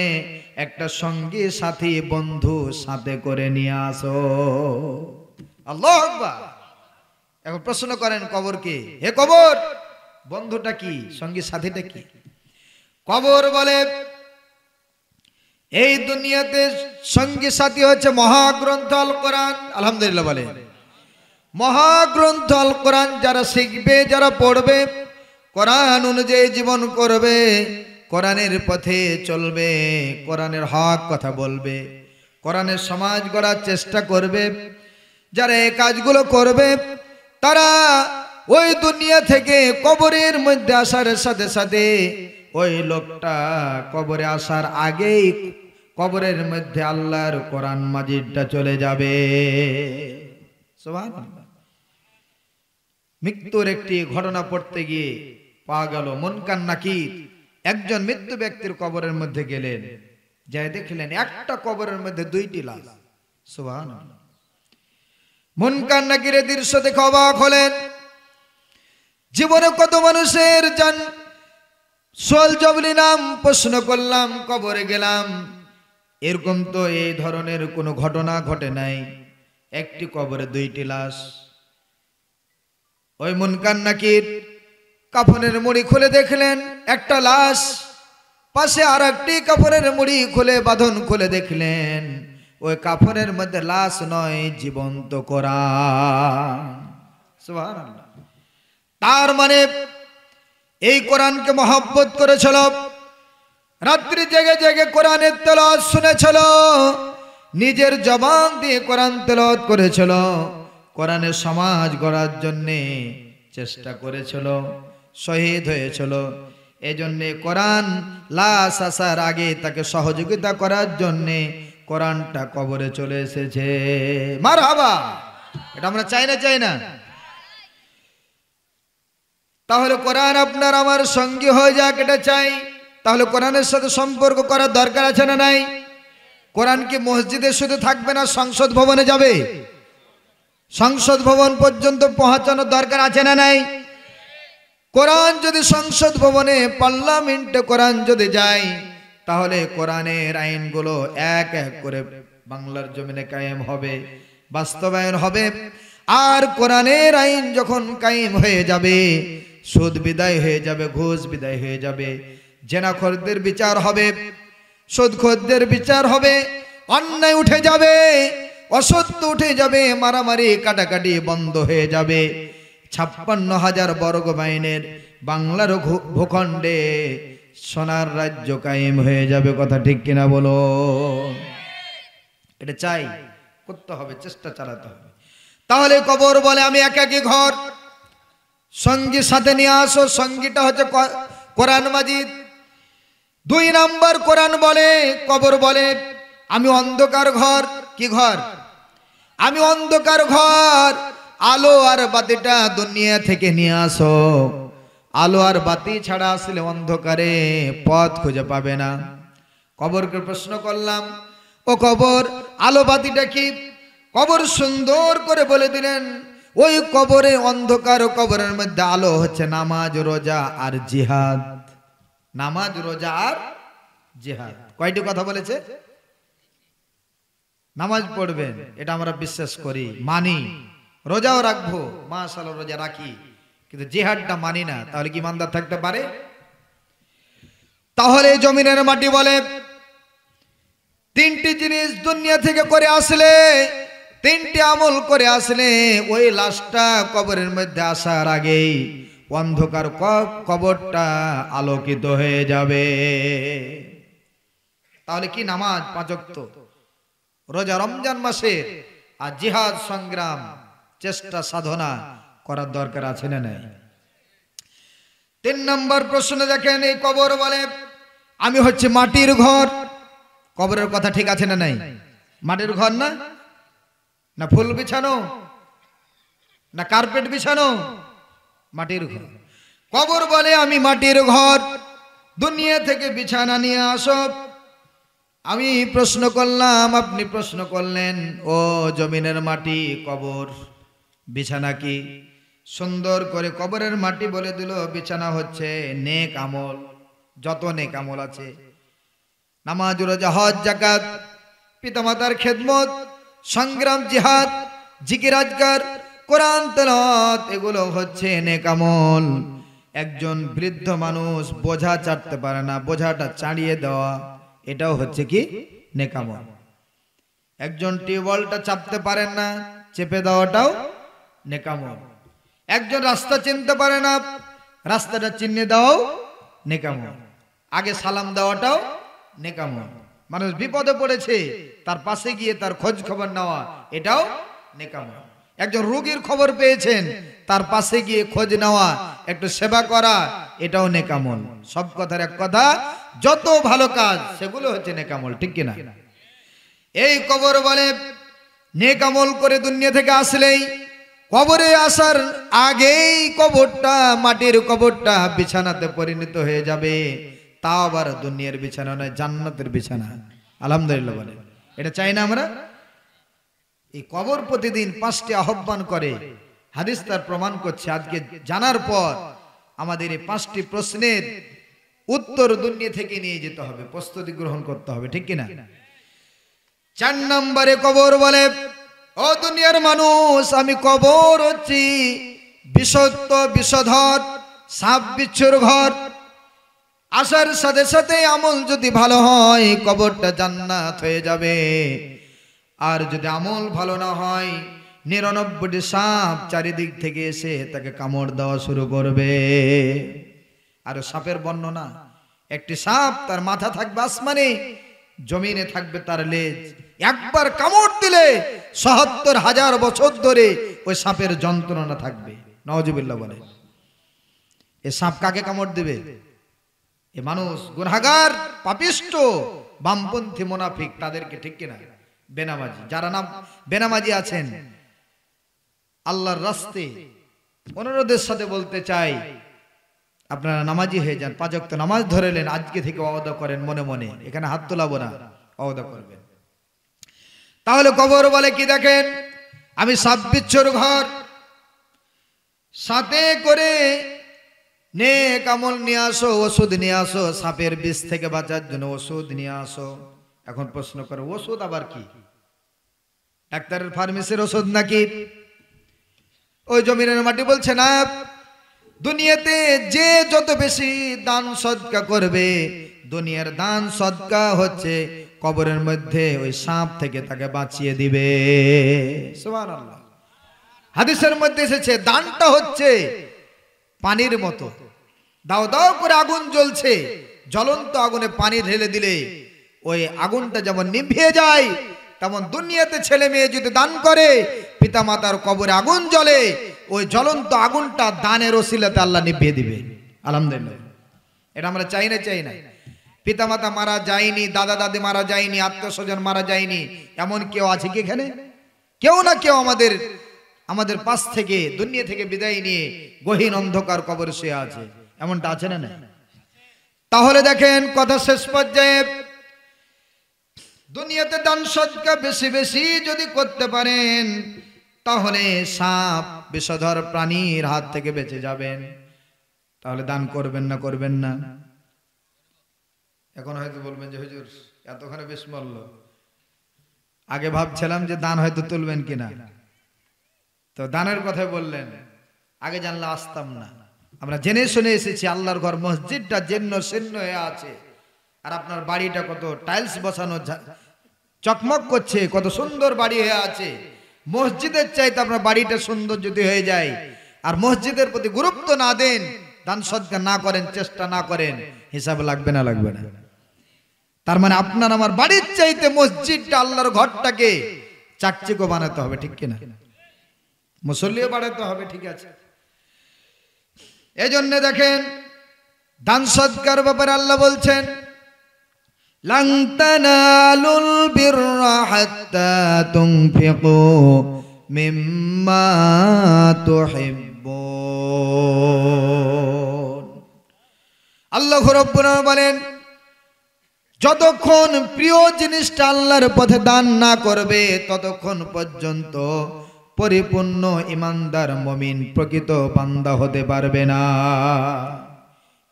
একটা সঙ্গী সাথী বন্ধু সাথে করে নিয়ে আসো। আল্লাহু আকবার। এখন প্রশ্ন করেন কবরকে, হে কবর, বন্ধুটা কি, সঙ্গী সাথীটা কি? কবর বলে এই দুনিয়াতে সঙ্গী সাথী হচ্ছে মহাগ্রন্থ আল কোরআন। আলহামদুলিল্লাহ বলে মহাগ্রন্থ আল কোরআন যারা শিখবে, যারা পড়বে, কোরআন অনুযায়ী জীবন করবে, কোরআনের পথে চলবে, কোরআনের হক কথা বলবে, কোরআনের সমাজ গড়ার চেষ্টা করবে, যারা এই কাজগুলো করবে তারা ওই দুনিয়া থেকে কবরের মধ্যে আসার সাথে সাথে ওই লোকটা কবরে আসার আগেই কবরের মধ্যে আল্লাহর কোরআন মাজিদটা চলে যাবে। সুবহানাল্লাহ। মৃত্যুর একটি ঘটনা পড়তে গিয়ে পাওয়া গেল মুনকার নাকির একজন মৃত্যু ব্যক্তির কবরের মধ্যে গেলেন, যাই দেখলেন একটা কবরের মধ্যে 2টি লাশ। সুবহানাল্লাহ। মুনকার নাকিরের দৃশ্য দেখে অবাক হলেন। জীবনে কত মানুষের জান সোয়াল জবলি নাম প্রশ্ন করলাম, কবরে গেলাম, এরকম তো এই ধরনের কোনো ঘটনা ঘটে নাই। একটি কবরে 2টি লাশ। ওই মুনকার নাকির কাফনের মুড়ি খুলে দেখলেন একটা লাশ, পাশে আর একটি কাপড়ের মুড়ি খুলে বাঁধন খুলে দেখলেন ওই কাপড়ের মধ্যে লাশ নয়, জীবন্ত কোরআন। সুবহানাল্লাহ। তার মানে এই কোরআনকে মহব্বত করেছিল, রাত্রি জেগে জেগে কোরআনের তেলাওয়াত শুনেছিল, নিজের জবান দিয়ে কোরআন তেলাওয়াত করেছিল, কোরআনের সমাজ গড়ার জন্যে চেষ্টা করেছিল, শহীদ হয়েছিল। এজন্যে কোরআন লাশ আসার আগে তাকে সহযোগিতা করার জন্যে কোরআনটা কবরে চলে এসেছে। মারহাবা। এটা আমরা চাই না, চাই না? তাহলে কোরআন আপনার আমার সঙ্গী হয়ে যাক, এটা চাই। তাহলে কোরআনের সাথে সম্পর্ক করার দরকার আছে না নাই? কোরআন কি মসজিদে শুধু থাকবে না, সংসদ ভবনে যাবে? সংসদ ভবন পর্যন্ত পৌঁছানোর দরকার আছে না নাই? কোরআন যদি সংসদ ভবনে, পার্লামেন্টে কোরআন যদি যায়, তাহলে কোরআনের আইনগুলো এক এক করে বাংলার জমিনে কায়েম হবে, বাস্তবায়ন হবে। আর কোরআনের আইন যখন কায়েম হয়ে যাবে, সুদ বিদায় হয়ে যাবে, ঘুষ বিদায় হয়ে যাবে, জেনাখোরদের বিচার হবে, সুদখোরদের বিচার হবে, অন্যায় উঠে যাবে, অসত্য উঠে যাবে, মারামারি কাটাকাটি বন্ধ হয়ে যাবে। 56,000 বর্গ মাইলের বাংলার ভূখণ্ডে সোনার রাজ্য কায়েম হয়ে যাবে। কথা ঠিক কিনা বলো? এটা চাই, করতে হবে, চেষ্টা চালাতে হবে। তাহলে কবর বলে আমি একাকী ঘর, সঙ্গী সাথে নিয়ে আসো। সঙ্গীটা হচ্ছে কোরআন মাজিদ। 2 নাম্বার কোরআন বলে, কবর বলে আমি অন্ধকার ঘর। কি ঘর? আমি অন্ধকার ঘর, আলো আর বাতিটা দুনিয়া থেকে নিয়ে আসো। আলো আর বাতি ছাড়া আসলে অন্ধকারে পথ খুঁজে পাবে না। কবরকে প্রশ্ন করলাম, ও কবর, আলো বাতিটা কি? কবর সুন্দর করে বলে দিলেন, ওই কবরে অন্ধকার, কবরের মধ্যে আলো হচ্ছে নামাজ, রোজা আর জিহাদ। নামাজ, রোজা আর জিহাদ। কয়টি কথা বলেছে? নামাজ পড়বেন, এটা আমরা বিশ্বাস করি, মানি। রোজাও রাখবো, মাশাআল্লাহ রোজা রাখি, কিন্তু জিহাদটা মানি না। তাহলে কি ইমানদার থাকতে পারে? তাহলে জমিনের মাটি বলে 3টি জিনিস দুনিয়া থেকে করে আসলে, 3টি আমল করে আসলে ওই লাশটা কবরের মধ্যে আসার আগেই অন্ধকার কবরটা আলোকিত হয়ে যাবে। তাহলে কি? নামাজ 5 ওয়াক্ত, রোজা রমজান মাসে, আর জিহাদ সংগ্রাম, চেষ্টা সাধনা করার দরকার আছে না নাই? 3 নম্বর প্রশ্ন দেখেন, এই কবর বলে আমি হচ্ছে মাটির ঘর। কবরের কথা ঠিক আছে না নাই? মাটির ঘর না? না ফুল বিছানো, না কার্পেট বিছানো? মাটির ঘর। কবর বলে আমি মাটির ঘর, দুনিয়া থেকে বিছানা নিয়ে আসো। আমি প্রশ্ন করলাম, আপনি প্রশ্ন করলেন, ও জমিনের মাটি, কবর বিছানা কি? সুন্দর করে কবরের মাটি বলে দিল, বিছানা হচ্ছে নেক আমল, যত নেক আমল আছে, নামাজ, রোজা, হজ, যাকাত, পিতামাতার খেদমত, সংগ্রাম, জিহাদ, জিকির, আজকার, কোরআন তেলাওয়াত, এগুলো হচ্ছে নেক আমল। একজন বৃদ্ধ মানুষ বোঝা চাটতে পারে না, বোঝাটা চাড়িয়ে দেওয়া, এটাও হচ্ছে কি? নেক আমল। একজন টিউবওয়েলটা চাপতে পারেন না, চেপে দেওয়াটাও নেক আমল। একজন রাস্তা চিনতে পারে না, রাস্তাটা চিনিয়ে দেওয়াও নেক আমল। আগে সালাম দেওয়াটাও নেক আমল। মানুষ বিপদে পড়েছে, তার পাশে গিয়ে তার খোঁজ খবর নেওয়া, এটাও নেক আমল। একজন রোগীর খবর পেয়েছেন, তার পাশে গিয়ে খোঁজ নেওয়া, একটু সেবা করা, এটাও নেক আমল। সব কথার এক কথা, যত ভালো কাজ সেগুলো হচ্ছে নেক আমল। ঠিক কিনা? এই কবর বলে নেক আমল করে দুনিয়া থেকে আসলেই, কবরে আসার আগেই কবরটা, মাটির কবরটা বিছানাতে পরিণত হয়ে যাবে। তাও আবার দুনিয়ার বিছানা নয়, জান্নাতের বিছানা। আলহামদুলিল্লাহ বলে। এটা চাই না আমরা? এই কবর প্রতিদিন 5টি আহ্বান করে, হাদিস তার প্রমাণ করছে। আজকে জানার পর আমাদের এই 5টি প্রশ্নের উত্তর দুনিয়া থেকে নিয়ে যেতে হবে, প্রস্তুতি গ্রহণ করতে হবে। ঠিক কিনা? 4 নম্বরে কবর বলে, ও দুনিয়ার মানুষ, আমি কবর হচ্ছি বিষত্ব, বিষধর, সাপ বিচ্ছুর ঘর। আসার সাথে সাথে আমল যদি ভালো হয় কবরটা জান্নাত হয়ে যাবে, আর যদি আমল ভালো না হয় 99টি সাপ চারিদিক থেকে এসে তাকে কামড় দেওয়া শুরু করবে। আর সাপের বর্ণনা, একটি সাপ তার মাথা থাকবে আসমানে, জমিনে থাকবে তার লেজ। একবার কামড় দিলে ৭৭,০০০ বছর ধরে ওই সাপের যন্ত্রণা থাকবে। নাউজুবিল্লাহ বলে। এ সাপ কাকে কামড় দিবে? এ মানুষ গুনাহগার, পাপিষ্ট, বামপন্থী, মুনাফিক, তাদেরকে, ঠিক কিনা? বেনামাজি, যারা নাম বেনামাজি আছেন, আল্লাহর রাস্তে অনুরোধের সাথে বলতে চাই, আপনারা নামাজি হয়ে যান, ৫ ওয়াক্ত নামাজ ধরেলেন, আজকে থেকে ওয়াদা করেন মনে মনে, এখানে হাত তোলাবো না, ওয়াদা করবেন। তাহলে কবর বলে কি দেখেন, আমি সাপ বিচ্ছুর ঘর, সাথে করে নেক আমল নিয়ে আসো, ওষুধ নিয়ে আসো, সাপের বিষ থেকে বাঁচার জন্য ওষুধ নিয়ে আসো। এখন প্রশ্ন করে, ওষুধ আবার কি? ডাক্তারের ফার্মেসির ওষুধ নাকি? ওই জমিনের মাটি বলছে না। দুনিয়াতে যে যত বেশি দান সদকা করবে, দুনিয়ার দান সদকা হচ্ছে কবরের মধ্যে ওই সাপ থেকে তাকে বাঁচিয়ে দিবে। সুবহানাল্লাহ। হাদিসের মধ্যে এসেছে, দানটা হচ্ছে পানির মতো, দাও দাও করে আগুন জ্বলছে, জ্বলন্ত আগুনে পানি ঢেলে দিলে ওই আগুনটা যেমন নিভিয়ে যায়, তেমন দুনিয়াতে ছেলে মেয়ে যদি দান করে, পিতা মাতার কবরে আগুন জ্বলে, ওই জ্বলন্ত আগুনটা দানের ওসিলাতে আল্লাহ নিভিয়ে দিবে। আলহামদুলিল্লাহ। এটা আমরা চাই না? চাই না? পিতা মাতা মারা যায়নি, দাদা দাদি মারা যায়নি, আত্মীয় স্বজন মারা যায়নি, এমন কেউ আছে কি এখানে? কেউ না কেউ আমাদের পাশ থেকে, দুনিয়া থেকে বিদায় নিয়ে গহীন অন্ধকার কবরে শুয়ে আছে, এমনটা আছে না? না? তাহলে দেখেন, কথা শেষ পর্যায়ে, দুনিয়াতে দান সদকা বেশি বেশি যদি করতে পারেন, তাহলে সাপ বিষধর প্রাণীর হাত থেকে বেঁচে যাবেন। তাহলে দান করবেন না? করবেন না? এখন হয়তো বলবেন যে হুজুর এতখানে বেশ মূল্য, আগে ভাবছিলাম যে দান হয়তো তুলবেন কিনা, তো দানের কথা বললেন, আগে জানলে আসতাম না। আমরা জেনে শুনে এসেছি আল্লাহর ঘর, মসজিদটা জীর্ণ শীর্ণ হয়ে আছে, আর আপনার বাড়িটা কত টাইলস বসানো, চকমক করছে, কত সুন্দর বাড়ি হয়ে আছে। মসজিদের চাইতে আপনার বাড়িটা সুন্দর যদি হয়ে যায়, আর মসজিদের প্রতি গুরুত্ব না দেন, দান সদকা না করেন, চেষ্টা না করেন, হিসাব লাগবে না? লাগবে না? তার মানে আপনার আমার বাড়ির চাইতে মসজিদটা, আল্লাহর ঘরটাকে চাকচিক্য বানাতে হবে, ঠিক কিনা? মুসল্লিও বাড়াতে হবে, ঠিক আছে? এই জন্য দেখেন, দান সদকার ব্যাপারে আল্লাহ বলছেন, লান তানালুল বিররা হাত্তা তুনফিকু মিম্মা তুহিব্বুন। আল্লাহ রাব্বুল আলামিন বলেন, যতক্ষণ প্রিয় জিনিসটা আল্লাহর পথে দান না করবে, ততক্ষণ পর্যন্ত পরিপূর্ণ ইমানদার মুমিন, প্রকৃত বান্দা হতে পারবে না।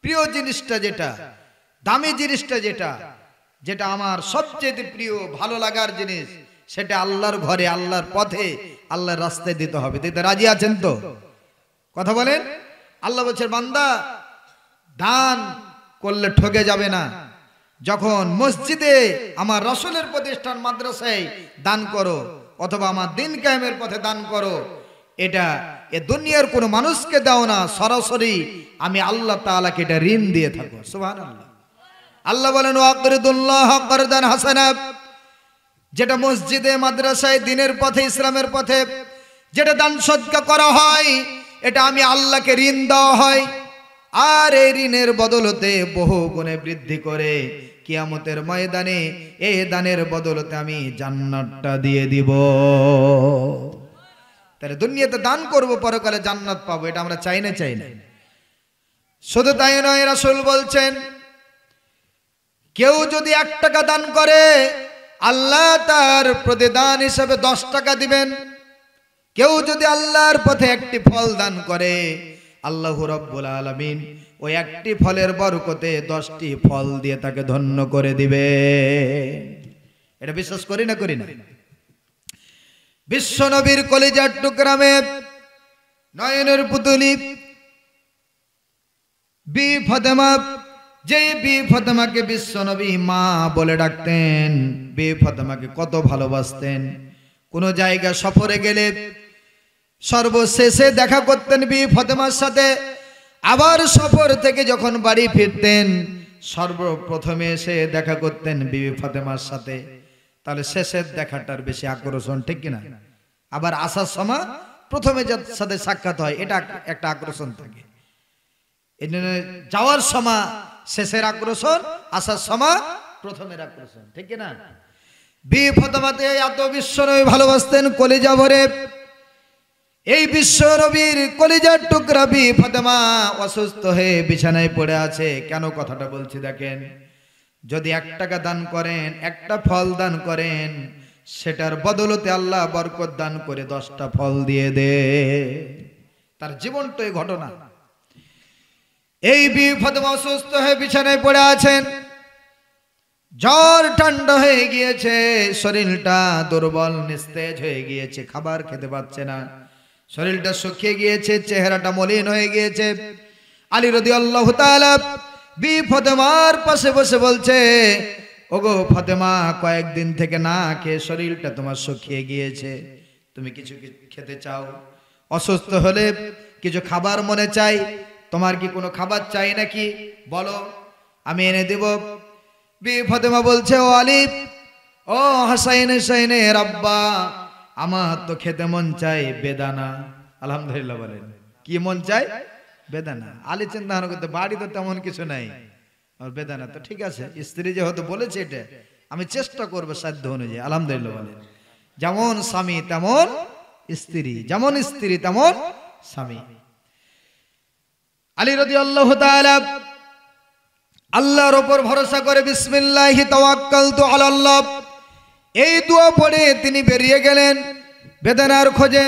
প্রিয় জিনিসটা যেটা, দামি জিনিসটা যেটা, যেটা আমার সবচেয়ে প্রিয়, ভালো লাগার জিনিস, সেটা আল্লাহর ঘরে, আল্লাহর পথে, আল্লাহর রাস্তায় দিতে হবে। দিতে রাজি আছেন তো? কথা বলেন। আল্লাহ বলছেন, বান্দা দান করলে ঠকে যাবে না। যখন মসজিদে, আমার রাসূলের প্রতিষ্ঠান মাদ্রাসায় দান করো, অথবা আমার দিন কায়েমের পথে দান করো, এটা এ দুনিয়ার কোনো মানুষকে দাও না, সরাসরি আমি আল্লাহ তাআলাকে এটা ঋণ দিয়ে থাকো। সুবহানাল্লাহ। আল্লাহ বলেন, ওয়াকরিদুল্লাহ করদান হাসানা, যেটা মসজিদে, মাদ্রাসায়, দিনের পথে, ইসলামের পথে যেটা দান সদকা করা হয়, এটা আমি আল্লাহকে ঋণ দেওয়া হয়, আর এই ঋণের বদলতে বহু গুণে বৃদ্ধি করে কিয়ামতের ময়দানে এই দানের বদলতে আমি জান্নাতটা দিয়ে দিব। তাহলে দুনিয়াতে দান করব, পরকালে জান্নাত পাবো, এটা আমরা চাই না? চাই না? শুধু তাই নয়, রাসূল বলছেন, কেউ যদি 1 টাকা দান করে, আল্লাহ তার প্রতিদান হিসেবে 10 টাকা দিবেন। কেউ যদি আল্লাহর পথে একটি ফল দান করে, আল্লাহ রাব্বুল আলামিন ওই একটি ফলের বরকতে 10টি ফল দিয়ে তাকে ধন্য করে দিবে। এটা বিশ্বাস করি না? করি না? বিশ্ব নবীর কলিজার টুকরা মেয়ে, নয়নের পুতুলি বি ফাতেমা যে বিবি ফাতেমাকে বিশ্বনবী মা বলে ডাকতেন, বিবি ফাতেমাকে কত ভালোবাসতেন। কোন জায়গা সফরে গেলে সর্বশেষে দেখা করতেন বিবি ফাতেমার সাথে। আবার সফর থেকে যখন বাড়ি ফিরতেন সর্বপ্রথমে এসে দেখা করতেন বিবি ফাতেমার সাথে। তাহলে শেষের দেখাটার বেশি আকর্ষণ, ঠিক কিনা? আবার আসার সময় প্রথমে যার সাথে সাক্ষাৎ হয় এটা একটা আকর্ষণ থাকে। এই জন্য যাওয়ার সময় শেষের আকর্ষণ, আসার সময় প্রথমের আকর্ষণ, ঠিক কিনা? বিবি ফাতেমাতে এত বিশ্বনবী ভালোবাসতেন কলিজা ভরে। এই বিশ্বনবীর কলিজার টুকরা বিবি ফাতেমা অসুস্থ হয়ে বিছানায় পড়ে আছে। কেন কথাটা বলছি দেখেন, যদি 1 টাকা দান করেন, একটা ফল দান করেন, সেটার বদলতে আল্লাহ বরকত দান করে 10টা ফল দিয়ে দে। তার জীবনটাই ঘটনা। এই বিবি ফাতেমা অসুস্থ হয়ে বিছানায় পড়ে আছেন, জ্বর ঠান্ডা হয়ে গিয়েছে, শরীরটা দুর্বল নিস্তেজ হয়ে গিয়েছে, খাবার খেতে পাচ্ছে না, শরীরটা শুকিয়ে গিয়েছে, চেহারাটা মলিন হয়ে গিয়েছে। আলী রাদিয়াল্লাহু তাআলা বিবি ফাতেমার পাশে বসে বলছে, ওগো ফাতেমা, কয়েকদিন থেকে না খেয়ে শরীরটা তোমার শুকিয়ে গিয়েছে, তুমি কিছু খেতে চাও? অসুস্থ হলে কিছু খাবার মনে চাই, তোমার কি কোনো খাবার চাই নাকি? বলো, আমি এনে দেব। বিবি ফাতেমা বলছে, ও আলী, ও হাসাইন হুসাইনের আব্বা, আমার তো খেতে মন চাই বেদানা। আলহামদুলিল্লাহ বলেন, কি মন চাই? বেদানা। আলী চিন্তা ভাবনা করতে, বাড়ি তো তেমন কিছু নাই, আর বেদানা তো ঠিক আছে, স্ত্রী যেহেতু বলেছে এটা আমি চেষ্টা করবো সাধ্য অনুযায়ী। আলহামদুলিল্লাহ বলেন, যেমন স্বামী তেমন স্ত্রী, যেমন স্ত্রী তেমন স্বামী। আলী রাদিয়াল্লাহু তাআলা আল্লাহর উপর ভরসা করে বিসমিল্লাহি তাওয়াক্কালতু আলাল্লাহ এই দোয়া পড়ে তিনি বেরিয়ে গেলেন বেদনার খোঁজে।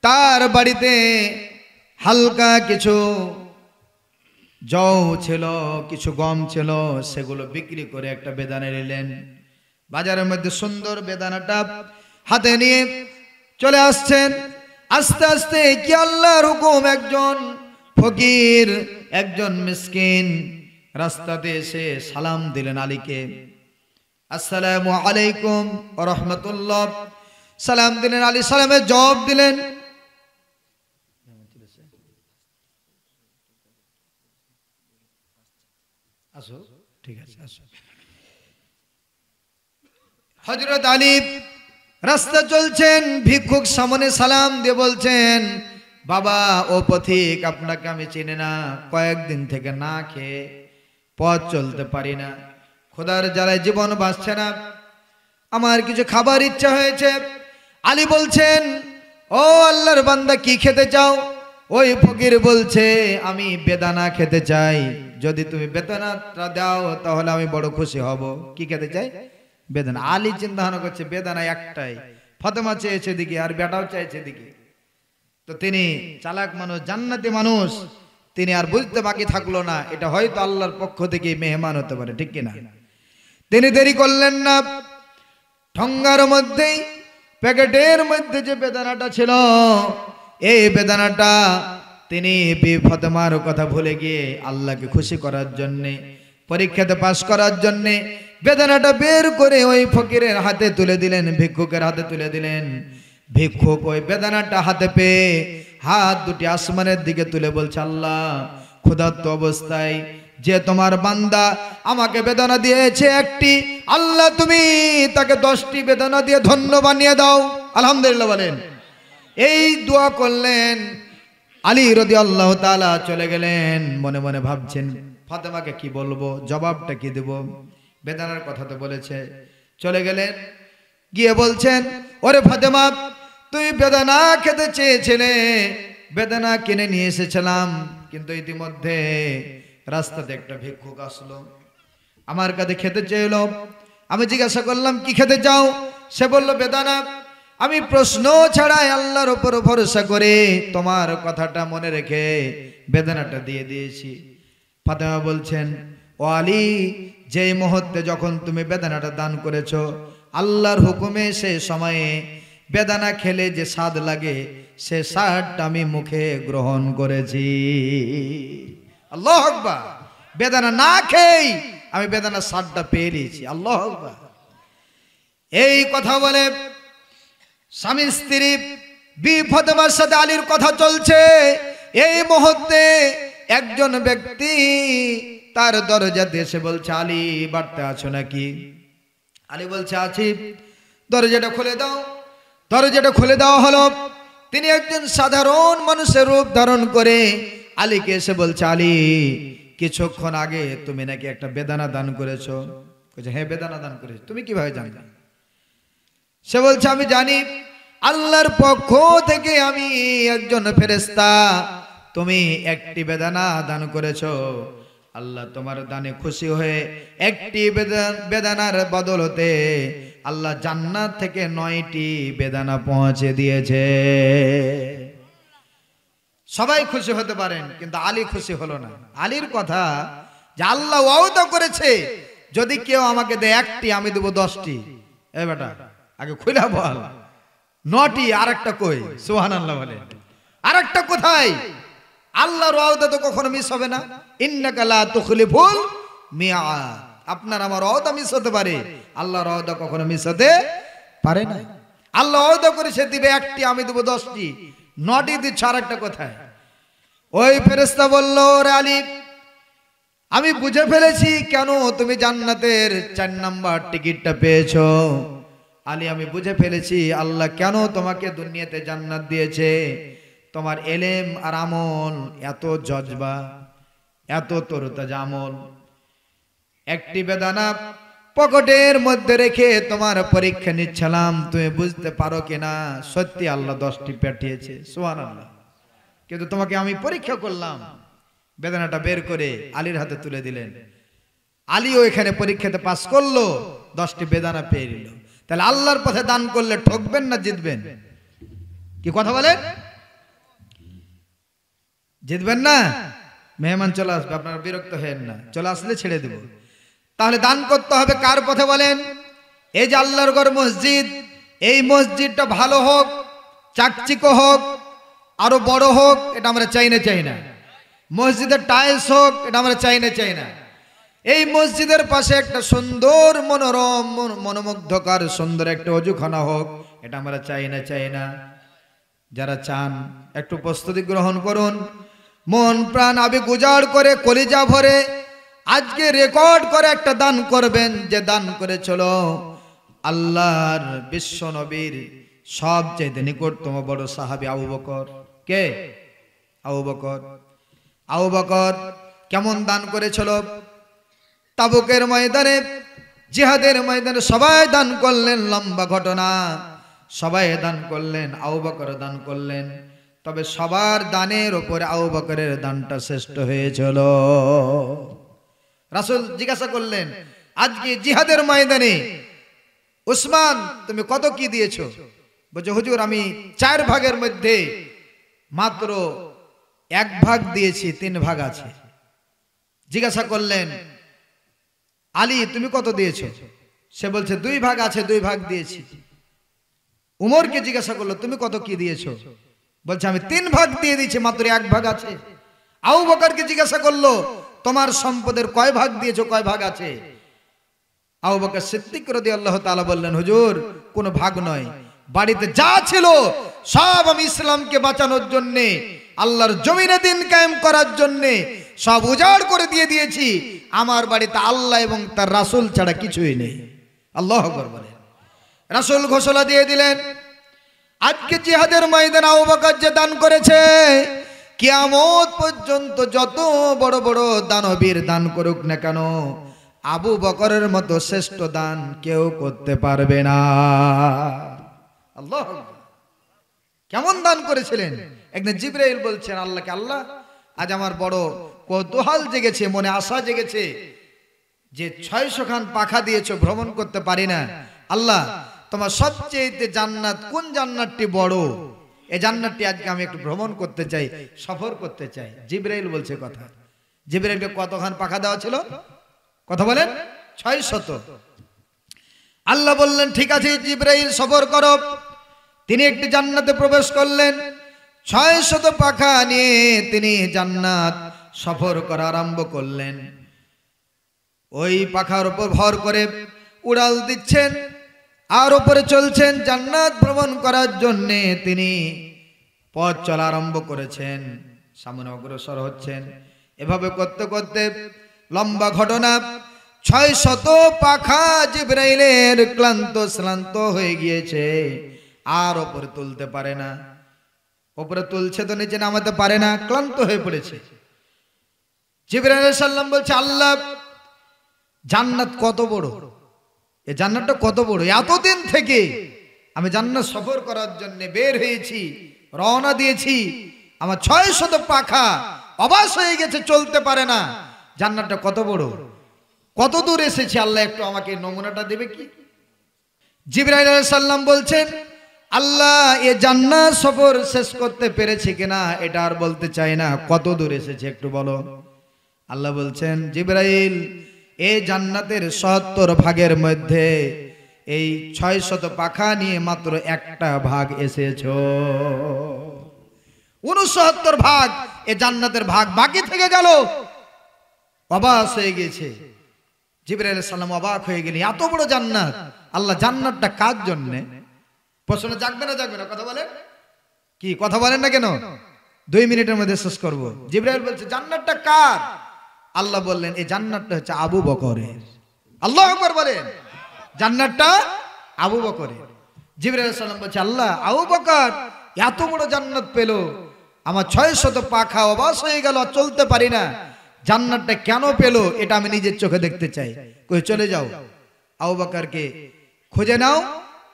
তার বাড়িতে হালকা কিছু জও ছিল, কিছু গম ছিল, সেগুলো বিক্রি করে একটা বেদানা নিলেন। বাজারের মধ্যে সুন্দর বেদানাটা হাতে নিয়ে চলে আসছেন। আস্তে আস্তে কি আল্লাহর হুকুম, একজন ফকির, একজন মিসকিন রাস্তাতে এসে সালাম দিলেন আলীকে, আসসালামু আলাইকুম ওয়া রাহমাতুল্লাহ। সালাম দিলেন, আলী সালামের জবাব দিলেন। আসো, ঠিক আছে, আসো। হযরত আলী রাস্তা চলছেন, ভিক্ষুক সামনে সালাম দিয়ে বলছেন, বাবা ও পথিক, আপনাকে আমি চিনি না, কয়েকদিন থেকে না খেয়ে পথ চলতে পারি না, খোদার জ্বালায় জীবন বাঁচছে না, আমার কিছু খাবার ইচ্ছা হয়েছে। আলী বলছেন, ও আল্লাহর বান্দা, কি খেতে চাও? ওই ফকির বলছে, আমি বেদানা খেতে চাই, যদি তুমি বেদানাটা দাও তাহলে আমি বড় খুশি হব। কি খেতে চাই? বেদানা। আলী চিন্তা ভাবনা করছে, বেদানা একটাই, ফাতেমা চেয়েছে দিকে আর বেটাও চাইছে দিকে, তো তিনি চালাক মানুষ, জান্নাতি মানুষ, তিনি আর বুঝতে বাকি থাকলো না এটা হয়তো আল্লাহর পক্ষ থেকে মেহমান হতে পারে, ঠিক কিনা? তিনি দেরি করলেন না, ঠঙ্গার মধ্যেই প্যাকেটের মধ্যে যে বেদানাটা ছিল, এই বেদানাটা তিনি বিবি ফাতেমার কথা ভুলে গিয়ে আল্লাহকে খুশি করার জন্যে, পরীক্ষাতে পাস করার জন্যে বেদানাটা বের করে ওই ফকিরের হাতে তুলে দিলেন, ভিক্ষুকের হাতে তুলে দিলেন। ভিক্ষুক ওই বেদানাটা হাতে পেয়ে হাত দুটি আসমানের দিকে তুলে বলছে, আল্লাহ, ক্ষুধার্ত অবস্থায় যে তোমার বান্দা আমাকে বেদনা দিয়েছে একটি, আল্লাহ তুমি তাকে 10টি বেদনা দিয়ে ধন্য বানিয়ে দাও। আলহামদুলিল্লাহ বলেন। এই দোয়া করলেন। আলী রাদিয়াল্লাহু তাআলা চলে গেলেন, মনে মনে ভাবছেন ফাতেমাকে কি বলবো, জবাবটা কি দেব, বেদনার কথা তো বলেছে। চলে গেলেন, গিয়ে বলছেন, ওরে ফাতেমা, তুই বেদনা খেতে চেয়েছিলে, বেদনা কিনে নিয়ে এসেছিলাম, কিন্তু ইতিমধ্যে রাস্তাতে একটা ভিক্ষুক আসলো, আমার কাছে খেতে চাইলো। আমি জিজ্ঞাসা করলাম, কি খেতে চাও? সে বলল, বেদানা। আমি প্রশ্ন ছাড়াই আল্লাহর উপর ভরসা করে তোমার কথাটা মনে রেখে বেদনাটা দিয়ে দিয়েছি। ফাতেমা বলছেন, ও আলী, যেই মুহূর্তে যখন তুমি বেদনাটা দান করেছো, আল্লাহর হুকুমে সে সময়ে বেদানা খেলে যে স্বাদ লাগে, সে স্বাদটা আমি মুখে গ্রহণ করেছি। আল্লাহু আকবার। বেদানা না খেয়েই আমি বেদানার স্বাদটা পেয়ে নিয়েছি। আল্লাহ আকবার। এই কথা বলে স্বামী স্ত্রী ফাতেমার সাথে আলীর কথা চলছে। এই মুহূর্তে একজন ব্যক্তি তার দরজাতে এসে বলছে, আলী বাড়িতে আছো নাকি? আলী বলছে, আছি। দরজাটা খুলে দাও। দরজাটা খুলে দেওয়া হলো। তিনি একজন সাধারণ মানুষের রূপ ধারণ করে আলীকে এসে বলছে, আলী কিছুক্ষণ আগে তুমি নাকি একটা বেদানা দান করেছো। বলছে, হ্যাঁ বেদানা দান করেছো। তুমি কিভাবে জানলে? সে বলছে, আমি জানি আল্লাহর পক্ষ থেকে আমি একজন ফেরেশতা, তুমি একটি বেদানা দান করেছো। আল্লাহ তোমার দানে খুশি হয়ে একটি বেদানার বদলতে আল্লাহ জান্নাত থেকে 9টি বেদানা পৌঁছে দিয়েছে। সবাই খুশি হতে পারেন, কিন্তু আলী খুশি হলো না। আলীর কথা যে আল্লাহ ওয়াদা করেছে যদি কেউ আমাকে দেয় একটি, আমি দেবো 10টি। এই বেটা আগে খুলে বল 9টি, আরেকটা কই? সুবহানাল্লাহ বলে। আরেকটা কোথায়? আল্লাহর ওয়াদা তো কখনো মিস হবে না। ইন্নাকা লা তুখলিফুল মিআদ। আপনার আমার ওয়াদা মিস হতে পারে, আল্লাহর ওয়াদা কখনো মিস হতে পারে না। আল্লাহ ওয়াদা করেছে দিবে একটি, আমি দেব 10টি। 9টি দিচ্ছে, আরেকটা কোথায়? ওই ফেরেশতা বলল, ওরে আলী আমি বুঝে ফেলেছি কেন তুমি জান্নাতের 4 নাম্বার টিকিটটা পেয়েছো। আলী আমি বুঝে ফেলেছি আল্লাহ কেন তোমাকে দুনিয়াতে জান্নাত দিয়েছে। তোমার এলেম আর আমল এত জজবা, এত তরতাজা আমল। একটি বেদানা পকেটের মধ্যে রেখে তোমার পরীক্ষা নিচ্ছিলাম, তুমি বুঝতে পারো কিনা সত্যি আল্লাহ 10টি পাঠিয়েছে। সুবহানাল্লাহ। কিন্তু তোমাকে আমি পরীক্ষা করলাম। বেদানাটা বের করে আলীর হাতে তুলে দিলেন। আলীও এখানে পরীক্ষাতে পাস করলো, 10টি বেদানা পেয়ে নিল। তাহলে আল্লাহর পথে দান করলে ঠকবেন না জিতবেন? কি কথা বলেন? জিতবেন না? মেহমান চলে আসবে, আপনারা বিরক্ত হেন না, চলে আসলে ছেড়ে দেব। তাহলে দান করতে হবে কার পথে বলেন? এই যে আল্লাহর ঘর মসজিদ, এই মসজিদটা ভালো হোক, চাকচিক্য হোক, আরো বড় হোক, এটা আমরা চাই না। মসজিদের টাইলস হোক, এটা আমরা চাই না। এই মসজিদের পাশে একটা সুন্দর মনোরম মনোমুগ্ধকর সুন্দর একটা ওযুখানা হোক, এটা আমরা চাই না। যারা চান একটু প্রস্তুতি গ্রহণ করুন, মন প্রাণ আবেগ উজাড় করে কলিজা ভরে আজকে রেকর্ড করে একটা দান করবেন, যে দান করেছিল আল্লাহর বিশ্ব নবীর সবচেয়ে নিকটতম বড় সাহাবী আবু বকর। কে? আবু বকর। আবু বকর কেমন দান করেছিল? তাবুকের ময়দানে, জিহাদের ময়দানে সবাই দান করলেন, লম্বা ঘটনা। সবাই দান করলেন, আবু বকর দান করলেন। তবে সবার দানের উপরে আবু বকরের দানটা শ্রেষ্ঠ হয়েছিল। রাসূল জিজ্ঞাসা করলেন, আজকে জিহাদের ময়দানে উসমান তুমি কত কি দিয়েছো? বলছে, হুজুর আমি 4 ভাগের মধ্যে মাত্র 1 ভাগ দিয়েছি, 3 ভাগ আছে। জিজ্ঞাসা করলেন, আলী তুমি কত দিয়েছো? সে বলছে 2 ভাগ আছে, 2 ভাগ দিয়েছি। উমরকে জিজ্ঞাসা করলো, তুমি কত কি দিয়েছো? বলছে আমি 3 ভাগ দিয়ে দিয়েছি, মাত্র 1 ভাগ আছে। আবু বকরকে জিজ্ঞাসা করলো, তোমার সম্পদের কয় ভাগ দিয়েছো, কয় ভাগ আছে? আবু বকর সিদ্দিক রাদিয়াল্লাহু তাআলা বললেন, হুজুর কোনো ভাগ নয়, বাড়িতে যা ছিল সব আমি ইসলামকে বাঁচানোর জন্য, আল্লাহর জমিনে দিন কায়েম করার জন্য সব উজাড় করে দিয়ে দিয়েছি। আমার বাড়িতে আল্লাহ এবং তার রাসূল ছাড়া কিছুই নেই। আল্লাহু আকবার বলেন। রাসূল ঘোষণা দিয়ে দিলেন, আজকে জিহাদের ময়দানে আবু বকর যে দান করেছে, কিয়ামত পর্যন্ত যত বড় বড় দানবীর দান করুক না কেন, আবু বকরের মতো শ্রেষ্ঠ দান কেউ করতে পারবে না। আল্লাহ কেমন দান করেছিলেন? একদিন জিবরাইল বলছেন আল্লাহকে, আল্লাহ আজ আমার বড় কৌতূহল জেগেছে, মনে আশা জেগেছে যে 600 খান পাখা দিয়েছো, ভ্রমণ করতে পারি না। আল্লাহ তোমার সবচেয়ে জান্নাত কোন জান্নাতটি বড়? এই জান্নাতটি আজকে আমি একটু ভ্রমণ করতে চাই, সফর করতে চাই। জিবরাইল বলছে কথা। জিবরাইলকে কতখান পাখা দেওয়া ছিল? কথা বলেন, 600। আল্লাহ বললেন ঠিক আছে জিবরাইল সফর করো। তিনি একটি জান্নাতে প্রবেশ করলেন, 600 পাখা নিয়ে তিনি জান্নাত সফর করা আরম্ভ করলেন। ওই পাখার উপর ভর করে উড়াল দিচ্ছেন আর উপরে চলছেন জান্নাত ভ্রমণ করার জন্য তিনি পথ চলা আরম্ভ করেছেন, সামনে অগ্রসর হচ্ছেন। এভাবে করতে করতে লম্বা ঘটনা, 600 পাখা জিবরাইলের ক্লান্ত শ্রান্ত হয়ে গিয়েছে, আর উপরে তুলতে পারে না। উপরে তুলছে তো নিচে নামাতে পারে না, ক্লান্ত হয়ে পড়েছে। জিবরাইল আলাইহিস সালাম বলছে, আল্লাহ জান্নাত কত বড়, এই জান্নাতটা কত বড়। এতদিন থেকে আমি জান্নাত সফর করার জন্য বের হয়েছি, রওনা দিয়েছি, আমার 600 পাখা অবাস হয়ে গেছে, চলতে পারে না। জান্নাতটা কত বড়, কত দূর এসেছে, আল্লাহ একটু আমাকে নমুনাটা দেবে কি? জিবরাইল আলাইহিস সালাম বলছেন, আল্লাহ এ জান্নাত সফর শেষ করতে পেরেছি কিনা এটা আর বলতে চাই না, কত দূর এসেছে একটু বলো। আল্লাহ বলছেন, জিবরাইল এই জান্নাতের ৭০ ভাগের মধ্যে এই ৬০০ পাখা নিয়ে মাত্র একটা ভাগ এসেছো। ৬৯ ভাগ এই জান্নাতের ভাগ বাকি থেকে গেল। অবাক হয়ে গেছে জিবরাইল আলাইহিস সালাম, অবাক হয়ে গেলেন, এত বড় জান্নাত। আল্লাহ জান্নাতটা কার জন্য? প্রশ্ন জাগবে না জাগবে না? কথা বলেন, কি কথা বলেন না কেন? 2 মিনিটের মধ্যে শেষ করব। জিবরাইল বলছে, জান্নাতটা কার? আল্লাহ বললেন, এই জান্নাতটা হচ্ছে আবু বকরের। আল্লাহু আকবার বলেন, জান্নাতটা আবু বকরের। জিবরাইল আলাইহিস সালাম বলছে, আল্লাহ আবু বকর এত বড় জান্নাত পেল, আমার ৬০০ পাখা অবাস হয়ে গেল, চলতে পারি না, জান্নাতটা কেন পেল এটা আমি নিজের চোখে দেখতে চাই। কই চলে যাও, আবু বকরকে খুঁজে নাও,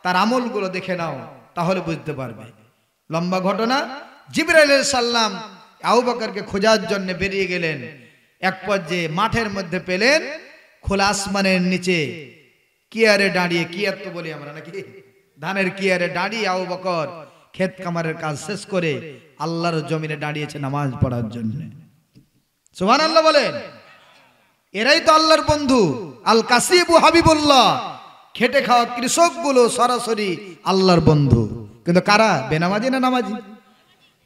তার আমলগুলো দেখে নাও, তাহলে বুঝতে পারবে। লম্বা ঘটনা। জিবরাইল আলাইহিস সালাম আবু বকরকে খোঁজার জন্য বেরিয়ে গেলেন। এক পর্যায়ে মাঠের মধ্যে পেলেন, খোলা আসমানের নিচে কিয়ারে দাঁড়িয়ে, কিয়ার তো বলি আমরা নাকি, ধানের কিয়ারে দাঁড়িয়ে আবু বকর ক্ষেত কামারের কাজ শেষ করে আল্লাহর জমিনে দাঁড়িয়েছে নামাজ পড়ার জন্য। সুবহানাল্লাহ বলেন। এরাই তো আল্লাহর বন্ধু, আল কাসিবু হাবিবুল্লাহ। খেটে খাওয়া কৃষকগুলো সরাসরি আল্লাহর বন্ধু, কিন্তু কারা? বেনামাজি না নামাজি?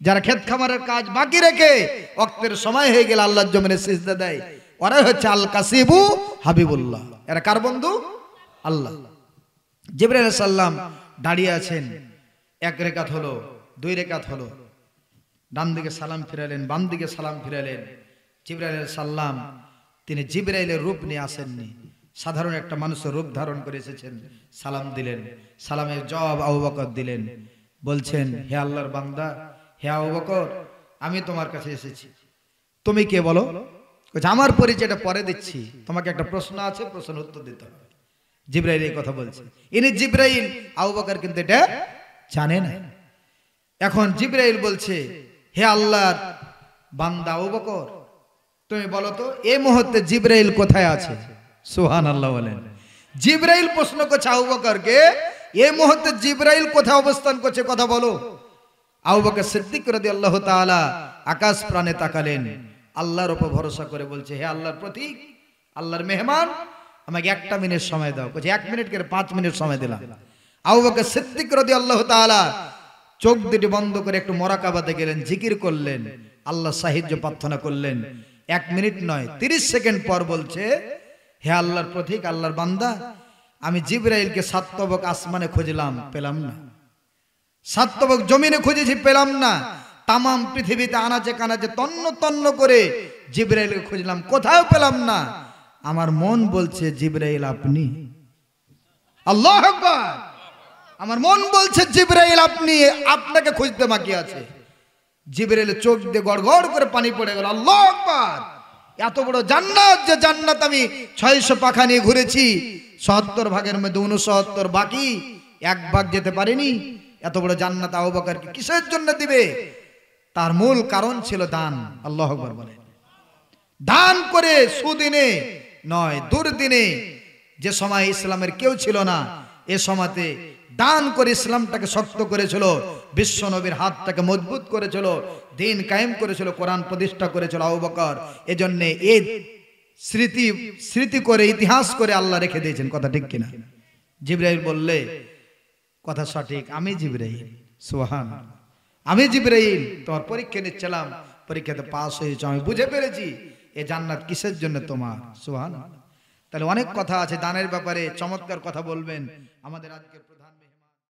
যারা ক্ষেত খামারের কাজ বাকি রেখে ওয়াক্তের সময় হয়ে গেলে আল্লাহর জমিনে সিজদা দেয়, ওরাই হচ্ছে আল কাসিবু হাবিবুল্লাহ। এরা কার বন্ধু? আল্লাহ। জিবরাইল আলাইহিস সালাম দাঁড়িয়ে আছেন, 1 রাকাত হলো, 2 রাকাত হলো, ডান দিকে সালাম ফিরালেন, বাম দিকে সালাম ফিরালেন। জিবরাইল আলাইহিস সালাম তিনি জিবরাইলের রূপ নিয়ে আসেননি, সাধারণ একটা মানুষের রূপ ধারণ করে এসেছেন। সালাম দিলেন, সালামের জবাব আবু বকর দিলেন, বলছেন, হে আল্লাহর বান্দা, হে আবু বকর, আমি তোমার কাছে এসেছি, তুমি কে বলো? আমার পরিচয়টা পরে দিচ্ছি, তোমাকে একটা প্রশ্ন আছে, প্রশ্নের উত্তর দিতে হবে। জিবরাইল এই কথা বলছে। ইনি জিবরাইল, আবু বকর কিন্তু এটা জানে না। এখন জিবরাইল বলছে, হে আল্লাহর বান্দা আবু বকর, তুমি বলো তো এই মুহূর্তে জিবরাইল কোথায় আছে? সুবহানাল্লাহ বলেন। জিবরাইল প্রশ্ন করছে আবু বকরকে, এই মুহূর্তে জিবরাইল কোথায় অবস্থান করছে, কথা বলো। আবু বকর সিদ্দিক রাদিয়াল্লাহু তাআলা আকাশ প্রাণে তাকালেন, আল্লাহর উপর ভরসা করে বলছে, হে আল্লাহর প্রতীক, আল্লাহর মেহমান, আমাকে 1 মিনিট সময় দাও। বলছে 1 মিনিট করে 5 মিনিট সময় দিলাম। আবু বকর সিদ্দিক রাদিয়াল্লাহু তাআলা চোখ দুটি বন্ধ করে একটু মুরাকাবাতে গেলেন, জিকির করলেন, আল্লাহ সাহায্য প্রার্থনা করলেন। 1 মিনিট নয়, 30 সেকেন্ড পর বলছে, হে আল্লাহর প্রতীক, আল্লাহর বান্দা, আমি জিবরাইলকে 7 তবক আসমানে খুঁজলাম, পেলাম না। 7 তবক জমিনে খুঁজেছি, পেলাম না। তামাম পৃথিবীতে আনাচে কানাচে তন্ন তন্ন করে জিবরাইলকে খুঁজলাম, কোথাও পেলাম না। আমার মন বলছে জিবরাইল আপনি। আল্লাহু আকবার। আমার মন বলছে জিবরাইল আপনি, আপনাকে খুঁজতে বাকি আছে। জিবরাইলের চোখ দিয়ে গড়গড় করে পানি পড়ে গেল। আল্লাহু আকবার। এত বড় জান্নাত, যে জান্নাত আমি 600 পাখা নিয়ে ঘুরেছি, ৭০ ভাগের মধ্যে ৬৯ বাকি, 1 ভাগ যেতে পারিনি। এত বড় জান্নাত আবু বকরকে কিসের জন্য দিবে? তার মূল কারণ ছিল দান। আল্লাহু আকবার বলেন। দান করে সুদিনে নয়, দুর্দিনে, যে সময় ইসলামের কেউ ছিল না, এ সময়তে দান করে ইসলামটাকে শক্ত করেছিল, বিশ্ব নবীর হাতটাকে মজবুত করেছিল, দিন কায়েম করেছিল, কোরআন প্রতিষ্ঠা করেছিল আবু বকর। এজন্য এই স্মৃতি করে, ইতিহাস করে আল্লাহ রেখে দিয়েছেন। কথা ঠিক কিনা? জিবরাইল বললে, কথা সঠিক, আমি জিবরাইল। সুবহানাল্লাহ, আমি জিবরাইল, তোমার পরীক্ষা নিচ্ছিলাম, পরীক্ষাতে পাস হয়েছে, আমি বুঝে পেরেছি এই জান্নাত কিসের জন্য তোমার। সুবহানাল্লাহ। তাহলে অনেক কথা আছে দানের ব্যাপারে, চমৎকার কথা বলবেন আমাদের আজকের